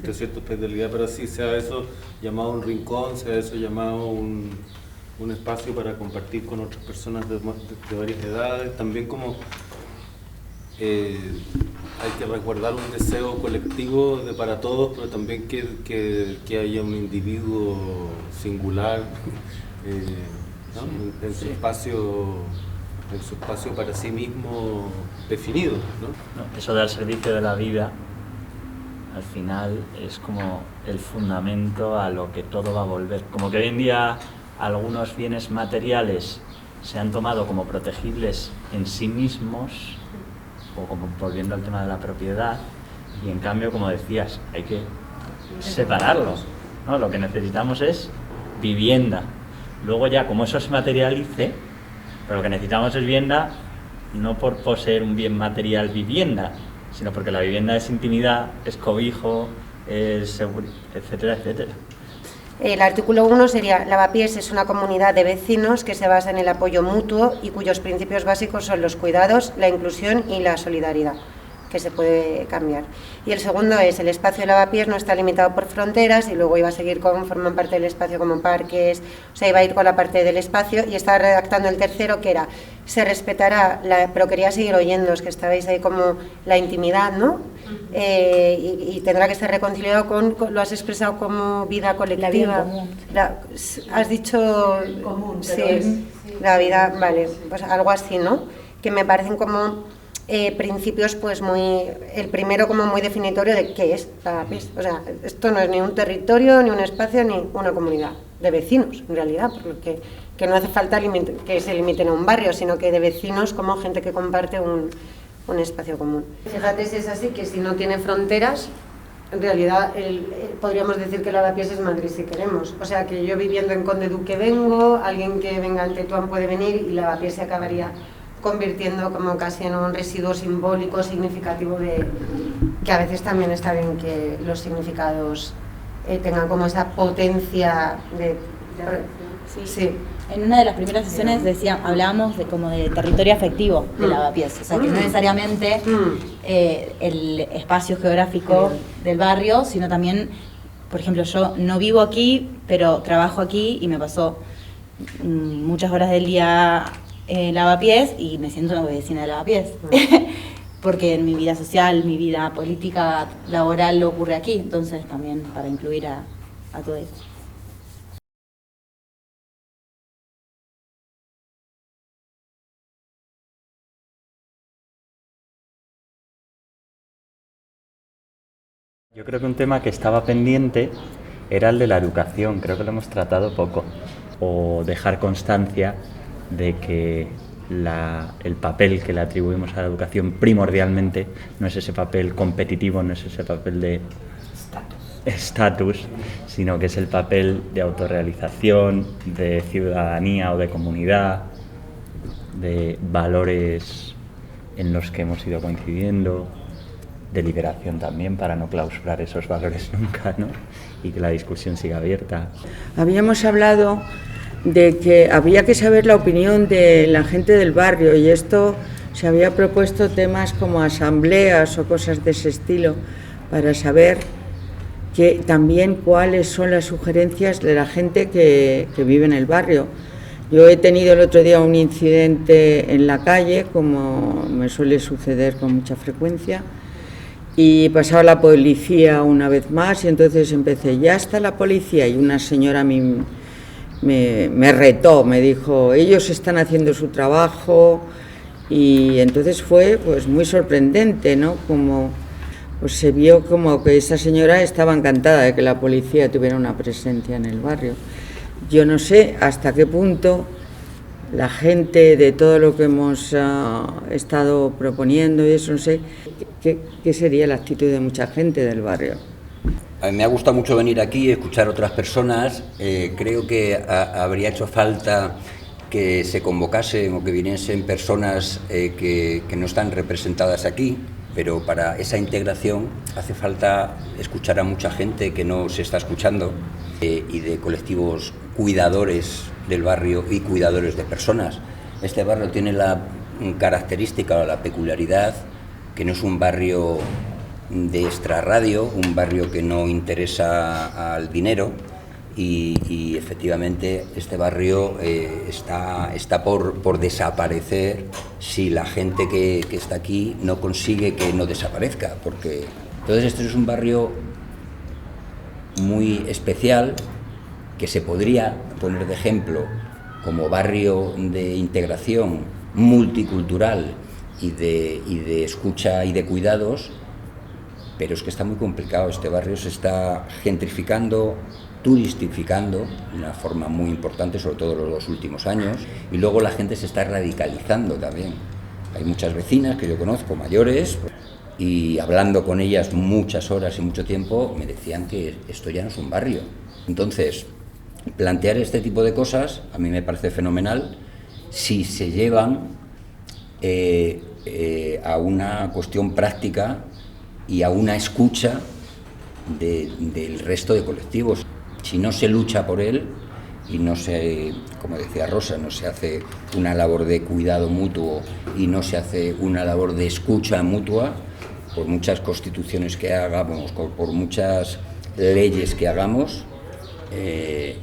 De cierta hospitalidad para sí, sea eso llamado un rincón, sea eso llamado un espacio para compartir con otras personas de varias edades, también como hay que resguardar un deseo colectivo para todos, pero también que haya un individuo singular ¿no? en su espacio para sí mismo definido, ¿no? Eso de al servicio de la vida al final es como el fundamento a lo que todo va a volver. Como que hoy en día algunos bienes materiales se han tomado como protegibles en sí mismos, o como volviendo al tema de la propiedad, y en cambio, como decías, hay que separarlos, ¿no? Lo que necesitamos es vivienda. Luego ya, como eso se materialice, pero lo que necesitamos es vivienda no por poseer un bien material vivienda, sino porque la vivienda es intimidad, es cobijo, es seguridad, etcétera, etcétera. El artículo 1 sería: Lavapiés es una comunidad de vecinos que se basa en el apoyo mutuo y cuyos principios básicos son los cuidados, la inclusión y la solidaridad, que se puede cambiar. Y el segundo es: el espacio de Lavapiés no está limitado por fronteras, y luego iba a seguir forman parte del espacio como parques, o sea, iba a ir con la parte del espacio, y estaba redactando el tercero, que era: se respetará, pero quería seguir oyendo, es que estabais ahí como la intimidad, ¿no? Y tendrá que ser reconciliado con, lo has expresado como vida colectiva. La vida en común. Has dicho común, sí, la vida, vale, pues algo así, ¿no? Que me parecen como principios, pues muy, el primero como muy definitorio de qué es Lavapiés. O sea, esto no es ni un territorio, ni un espacio, ni una comunidad de vecinos, en realidad, porque que no hace falta que se limiten a un barrio, sino que de vecinos como gente que comparte un espacio común. Fíjate si es así, que si no tiene fronteras, en realidad podríamos decir que Lavapiés es Madrid si queremos. O sea, que yo viviendo en Conde Duque vengo, alguien que venga en Tetuán puede venir, y Lavapiés se acabaría convirtiendo como casi en un residuo simbólico significativo que a veces también está bien que los significados tengan como esa potencia de sí. En una de las primeras sesiones hablábamos de territorio afectivo de Lavapiés, o sea, que no necesariamente el espacio geográfico del barrio, sino también, por ejemplo, yo no vivo aquí, pero trabajo aquí y me paso muchas horas del día en Lavapiés y me siento una vecina de Lavapiés, porque en mi vida social, mi vida política, laboral, lo ocurre aquí, entonces también para incluir a todo eso. Yo creo que un tema que estaba pendiente era el de la educación, creo que lo hemos tratado poco, o dejar constancia de que el papel que le atribuimos a la educación primordialmente no es ese papel competitivo, no es ese papel de estatus, sino que es el papel de autorrealización, de ciudadanía o de comunidad, de valores en los que hemos ido coincidiendo, de liberación también, para no clausurar esos valores nunca, ¿no? Y que la discusión siga abierta. Habíamos hablado de que había que saber la opinión de la gente del barrio, y esto se había propuesto temas como asambleas o cosas de ese estilo, para saber que también cuáles son las sugerencias de la gente que vive en el barrio. Yo he tenido el otro día un incidente en la calle, como me suele suceder con mucha frecuencia, y pasaba la policía una vez más, y entonces empecé: ya está la policía, y una señora a mí me retó, me dijo: ellos están haciendo su trabajo, y entonces fue pues muy sorprendente, ¿no? Como pues se vio como que esa señora estaba encantada de que la policía tuviera una presencia en el barrio. Yo no sé hasta qué punto la gente de todo lo que hemos estado proponiendo y eso, no sé, ¿qué sería la actitud de mucha gente del barrio? A mí me ha gustado mucho venir aquí y escuchar a otras personas. Creo que habría hecho falta que se convocasen o que viniesen personas que no están representadas aquí, pero para esa integración hace falta escuchar a mucha gente que no se está escuchando y de colectivos cuidadores del barrio y cuidadores de personas. Este barrio tiene la característica o la peculiaridad que no es un barrio de extrarradio, un barrio que no interesa al dinero y efectivamente este barrio está por desaparecer si la gente que está aquí no consigue que no desaparezca, porque entonces este es un barrio muy especial que se podría poner de ejemplo como barrio de integración multicultural y de escucha y de cuidados, pero es que está muy complicado. Este barrio se está gentrificando, turistificando de una forma muy importante, sobre todo en los últimos años, y luego la gente se está radicalizando también. Hay muchas vecinas que yo conozco, mayores, y hablando con ellas muchas horas y mucho tiempo, me decían que esto ya no es un barrio. Entonces, plantear este tipo de cosas a mí me parece fenomenal si se llevan a una cuestión práctica y a una escucha del resto de colectivos. Si no se lucha por él y no se, como decía Rosa, no se hace una labor de cuidado mutuo y no se hace una labor de escucha mutua, por muchas constituciones que hagamos, por muchas leyes que hagamos, hay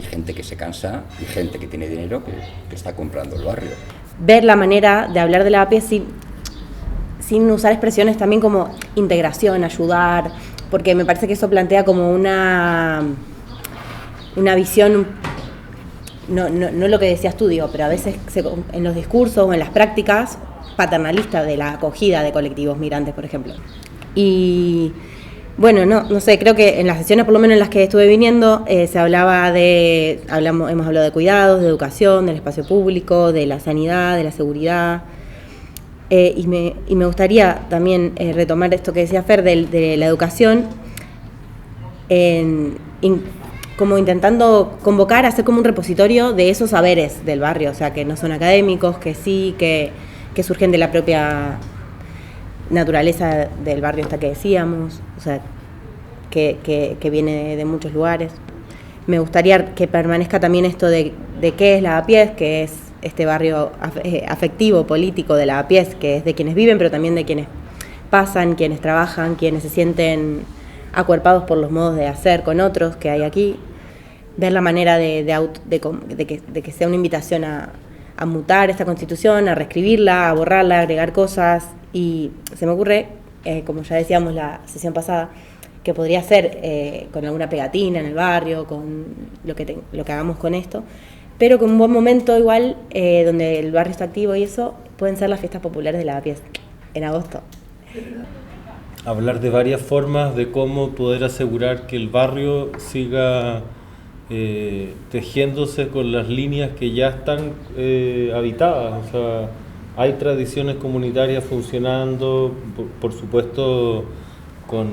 gente que se cansa y gente que tiene dinero que está comprando el barrio. Ver la manera de hablar de Lavapiés sin usar expresiones también como integración, ayudar, porque me parece que eso plantea como una visión, no lo que decías tú, digo, pero a veces en los discursos o en las prácticas paternalistas de la acogida de colectivos migrantes, por ejemplo. Y bueno, no sé, creo que en las sesiones, por lo menos en las que estuve viniendo, se hablaba hemos hablado de cuidados, de educación, del espacio público, de la sanidad, de la seguridad. Y me gustaría también retomar esto que decía Fer de la educación, como intentando convocar, hacer como un repositorio de esos saberes del barrio, o sea, que no son académicos, que surgen de la propia naturaleza del barrio esta que decíamos, o sea, que viene de muchos lugares. Me gustaría que permanezca también esto de qué es Lavapiés, que es este barrio afectivo, político de Lavapiés, que es de quienes viven, pero también de quienes pasan, quienes trabajan, quienes se sienten acuerpados por los modos de hacer con otros que hay aquí. Ver la manera de que sea una invitación a mutar esta constitución, a reescribirla, a borrarla, a agregar cosas. Y se me ocurre, como ya decíamos la sesión pasada, que podría ser con alguna pegatina en el barrio, con lo que hagamos con esto, pero con un buen momento igual, donde el barrio está activo y eso, pueden ser las fiestas populares de Lavapiés, en agosto. Hablar de varias formas de cómo poder asegurar que el barrio siga tejiéndose con las líneas que ya están habitadas. O sea, hay tradiciones comunitarias funcionando, por supuesto con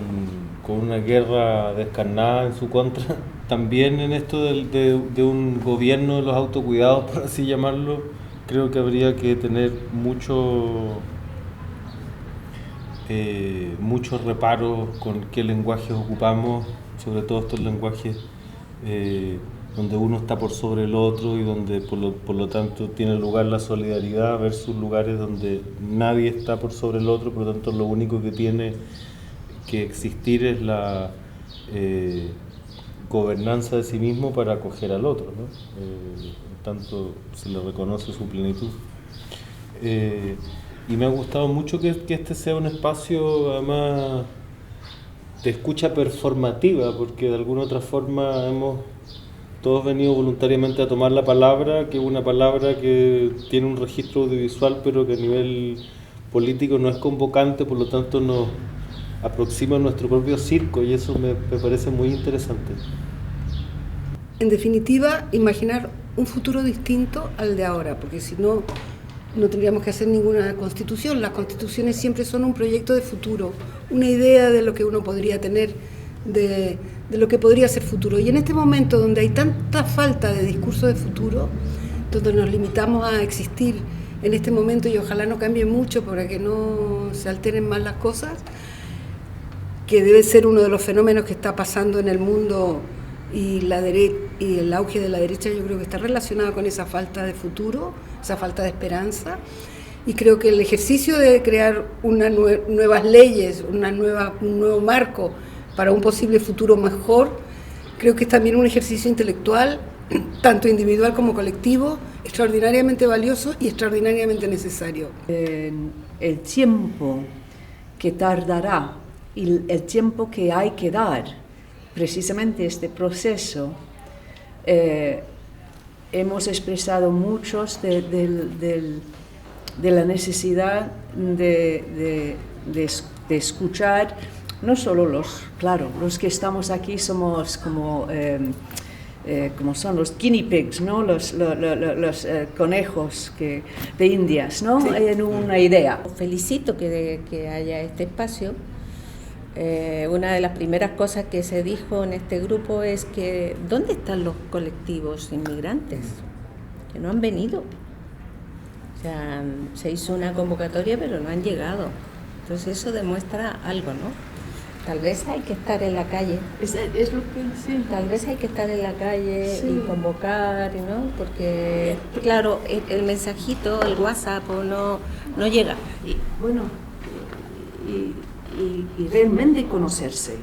una guerra descarnada en su contra. También en esto de un gobierno de los autocuidados, por así llamarlo, creo que habría que tener muchos reparos con qué lenguajes ocupamos, sobre todo estos lenguajes donde uno está por sobre el otro y donde por lo tanto tiene lugar la solidaridad versus lugares donde nadie está por sobre el otro, por lo tanto lo único que tiene que existir es la gobernanza de sí mismo para acoger al otro, ¿no? Tanto se le reconoce su plenitud. Y me ha gustado mucho que este sea un espacio además de escucha performativa, porque de alguna otra forma hemos todos venido voluntariamente a tomar la palabra, que es una palabra que tiene un registro audiovisual pero que a nivel político no es convocante, por lo tanto nos aproxima a nuestro propio circo y eso me parece muy interesante. En definitiva, imaginar un futuro distinto al de ahora, porque si no, no tendríamos que hacer ninguna constitución. Las constituciones siempre son un proyecto de futuro, una idea de lo que uno podría tener, de lo que podría ser futuro. Y en este momento donde hay tanta falta de discurso de futuro, donde nos limitamos a existir en este momento, y ojalá no cambie mucho para que no se alteren más las cosas, que debe ser uno de los fenómenos que está pasando en el mundo, y el auge de la derecha yo creo que está relacionado con esa falta de futuro, esa falta de esperanza, y creo que el ejercicio de crear nuevas leyes, un nuevo marco para un posible futuro mejor, creo que es también un ejercicio intelectual, tanto individual como colectivo, extraordinariamente valioso y extraordinariamente necesario. El tiempo que tardará y el tiempo que hay que dar precisamente este proceso, hemos expresado muchos de la necesidad de escuchar, no solo los que estamos aquí somos como son los guinea pigs, ¿no? los conejos de Indias, ¿no? Sí. En una idea. Felicito que haya este espacio. Una de las primeras cosas que se dijo en este grupo es que ¿dónde están los colectivos inmigrantes? Que no han venido. O sea, se hizo una convocatoria pero no han llegado. Entonces eso demuestra algo, ¿no? Tal vez hay que estar en la calle. Es lo que sí. Tal vez hay que estar en la calle Sí. y convocar, ¿no? Porque, claro, el mensajito, el WhatsApp no llega. Y, bueno, y realmente conocerse.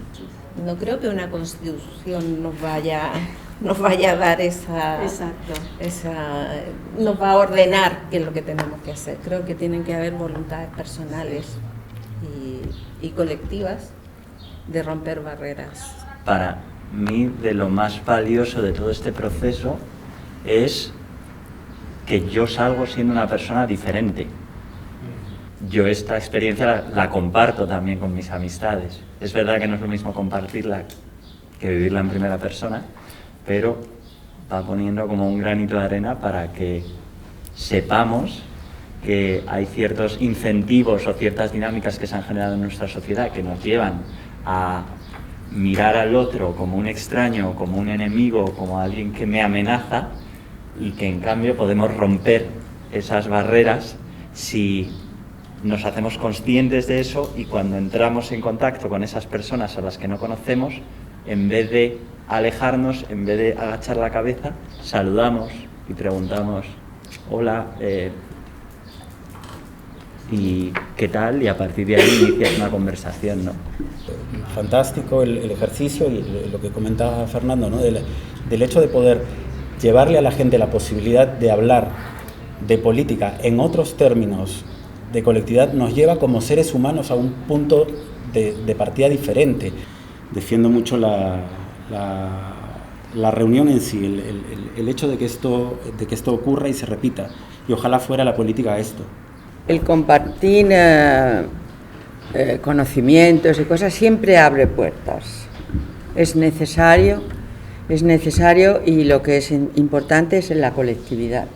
No creo que una constitución nos vaya a dar esa... Exacto. Nos va a ordenar qué es lo que tenemos que hacer. Creo que tienen que haber voluntades personales y colectivas de romper barreras. Para mí, de lo más valioso de todo este proceso es que yo salgo siendo una persona diferente. Yo esta experiencia la comparto también con mis amistades. Es verdad que no es lo mismo compartirla que vivirla en primera persona, pero va poniendo como un granito de arena para que sepamos que hay ciertos incentivos o ciertas dinámicas que se han generado en nuestra sociedad que nos llevan a mirar al otro como un extraño, como un enemigo, como alguien que me amenaza, y que en cambio podemos romper esas barreras si nos hacemos conscientes de eso, y cuando entramos en contacto con esas personas a las que no conocemos, en vez de alejarnos, en vez de agachar la cabeza, saludamos y preguntamos hola, y qué tal, y a partir de ahí inicias una conversación, ¿no? Fantástico el ejercicio y lo que comentaba Fernando, ¿no? Del hecho de poder llevarle a la gente la posibilidad de hablar de política en otros términos de colectividad, nos lleva como seres humanos a un punto de partida diferente. Defiendo mucho la reunión en sí, el hecho de que esto ocurra y se repita, y ojalá fuera la política esto. El compartir conocimientos y cosas siempre abre puertas. Es necesario, y lo que es importante es la colectividad,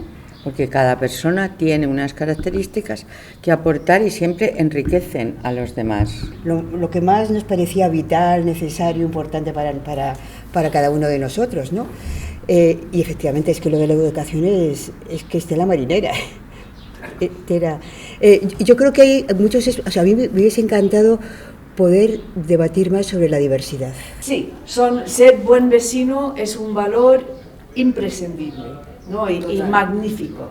porque cada persona tiene unas características que aportar y siempre enriquecen a los demás. Lo que más nos parecía vital, necesario, importante para cada uno de nosotros, ¿no? Y efectivamente es que lo de la educación es que esté la marinera. Yo creo que hay muchos, o sea, a mí me hubiese encantado poder debatir más sobre la diversidad. Sí, ser buen vecino es un valor imprescindible, ¿no? y magnífico.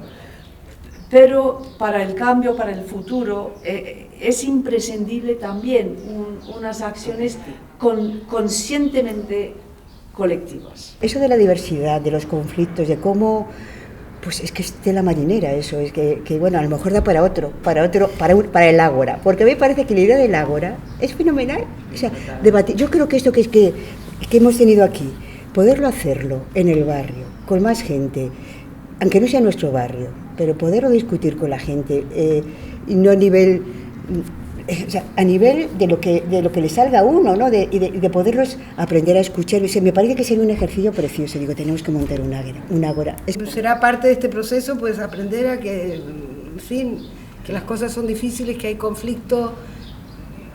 Pero para el cambio, para el futuro, es imprescindible también unas acciones conscientemente colectivas. Eso de la diversidad, de los conflictos, de cómo... Pues es que esté la marinera, eso, es que bueno, a lo mejor da para el ágora, porque a mí me parece que la idea del ágora es fenomenal. O sea, debatir, yo creo que esto que hemos tenido aquí, poderlo hacerlo en el barrio, con más gente, aunque no sea nuestro barrio, pero poderlo discutir con la gente, y no a nivel O sea, a nivel de lo que le salga a uno, ¿no? de poderlos aprender a escuchar. O sea, me parece que sería un ejercicio precioso. Digo, tenemos que montar un ágora. Será parte de este proceso, pues aprender a que, en fin, que las cosas son difíciles, que hay conflicto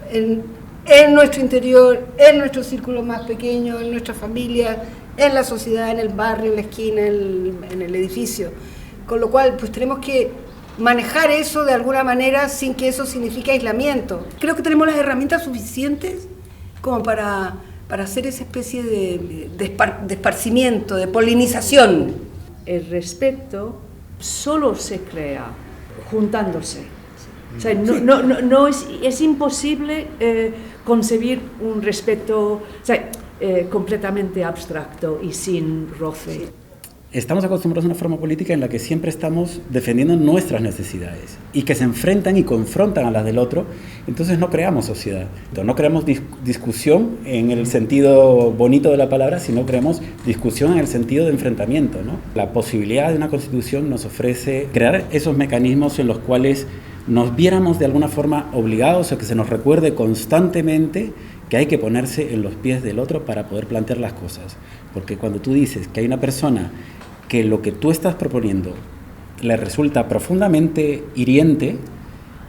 en nuestro interior, en nuestro círculo más pequeño, en nuestra familia, en la sociedad, en el barrio, en la esquina, en el edificio. Con lo cual, pues tenemos que manejar eso de alguna manera sin que eso signifique aislamiento. Creo que tenemos las herramientas suficientes como para hacer esa especie de esparcimiento, de polinización. El respeto solo se crea juntándose. O sea, no es imposible concebir un respeto, o sea, completamente abstracto y sin roce. Estamos acostumbrados a una forma política en la que siempre estamos defendiendo nuestras necesidades y que se enfrentan y confrontan a las del otro, entonces no creamos sociedad, no creamos discusión en el sentido bonito de la palabra, sino creamos discusión en el sentido de enfrentamiento, ¿no? La posibilidad de una constitución nos ofrece crear esos mecanismos en los cuales nos viéramos de alguna forma obligados a que se nos recuerde constantemente que hay que ponerse en los pies del otro para poder plantear las cosas, porque cuando tú dices que hay una persona que lo que tú estás proponiendo le resulta profundamente hiriente,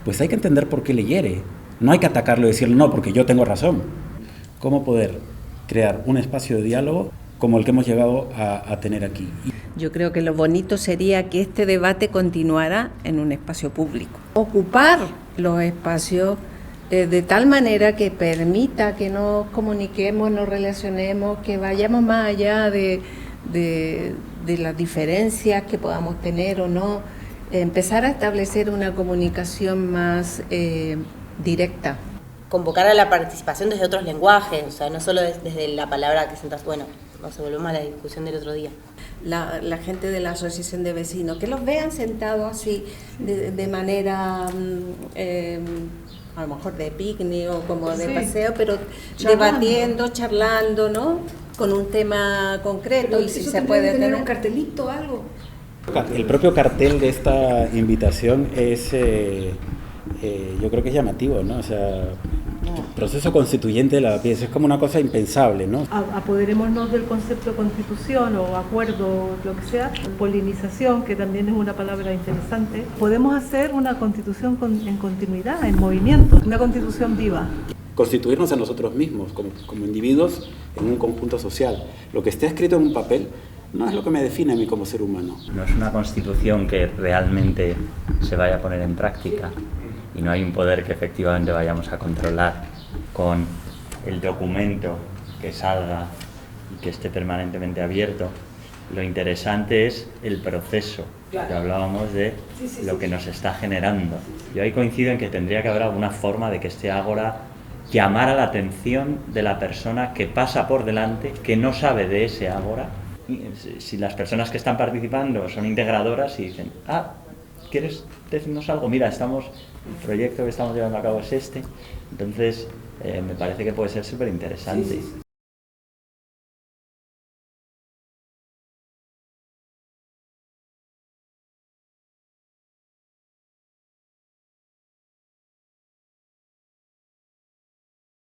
pues hay que entender por qué le hiere. No hay que atacarlo y decirle, no, porque yo tengo razón. ¿Cómo poder crear un espacio de diálogo como el que hemos llegado a tener aquí? Yo creo que lo bonito sería que este debate continuara en un espacio público. Ocupar los espacios de tal manera que permita que nos comuniquemos, nos relacionemos, que vayamos más allá de las diferencias que podamos tener o no, empezar a establecer una comunicación más directa. Convocar a la participación desde otros lenguajes, o sea, no solo desde la palabra que sentas, bueno, nos volvemos a la discusión del otro día. La gente de la asociación de vecinos, que los vean sentados así de manera a lo mejor de picnic o como de paseo, pero debatiendo, charlando, ¿no? Con un tema concreto. Pero y si se puede tener un cartelito, algo. El propio cartel de esta invitación es, yo creo que es llamativo, ¿no? O sea, proceso constituyente de Lavapiés, es como una cosa impensable, ¿no? Apoderémonos del concepto de constitución o acuerdo, lo que sea, polinización, que también es una palabra interesante. Podemos hacer una constitución en continuidad, en movimiento, una constitución viva. Constituirnos a nosotros mismos como individuos en un conjunto social. Lo que esté escrito en un papel no es lo que me define a mí como ser humano. No es una constitución que realmente se vaya a poner en práctica y no hay un poder que efectivamente vayamos a controlar con el documento que salga y que esté permanentemente abierto. Lo interesante es el proceso, que hablábamos de lo que nos está generando. Yo ahí coincido en que tendría que haber alguna forma de que este ágora llamara la atención de la persona que pasa por delante, que no sabe de ese ágora. Si las personas que están participando son integradoras y dicen, ¿quieres decirnos algo? Mira, el proyecto que estamos llevando a cabo es este. Entonces, me parece que puede ser súper interesante.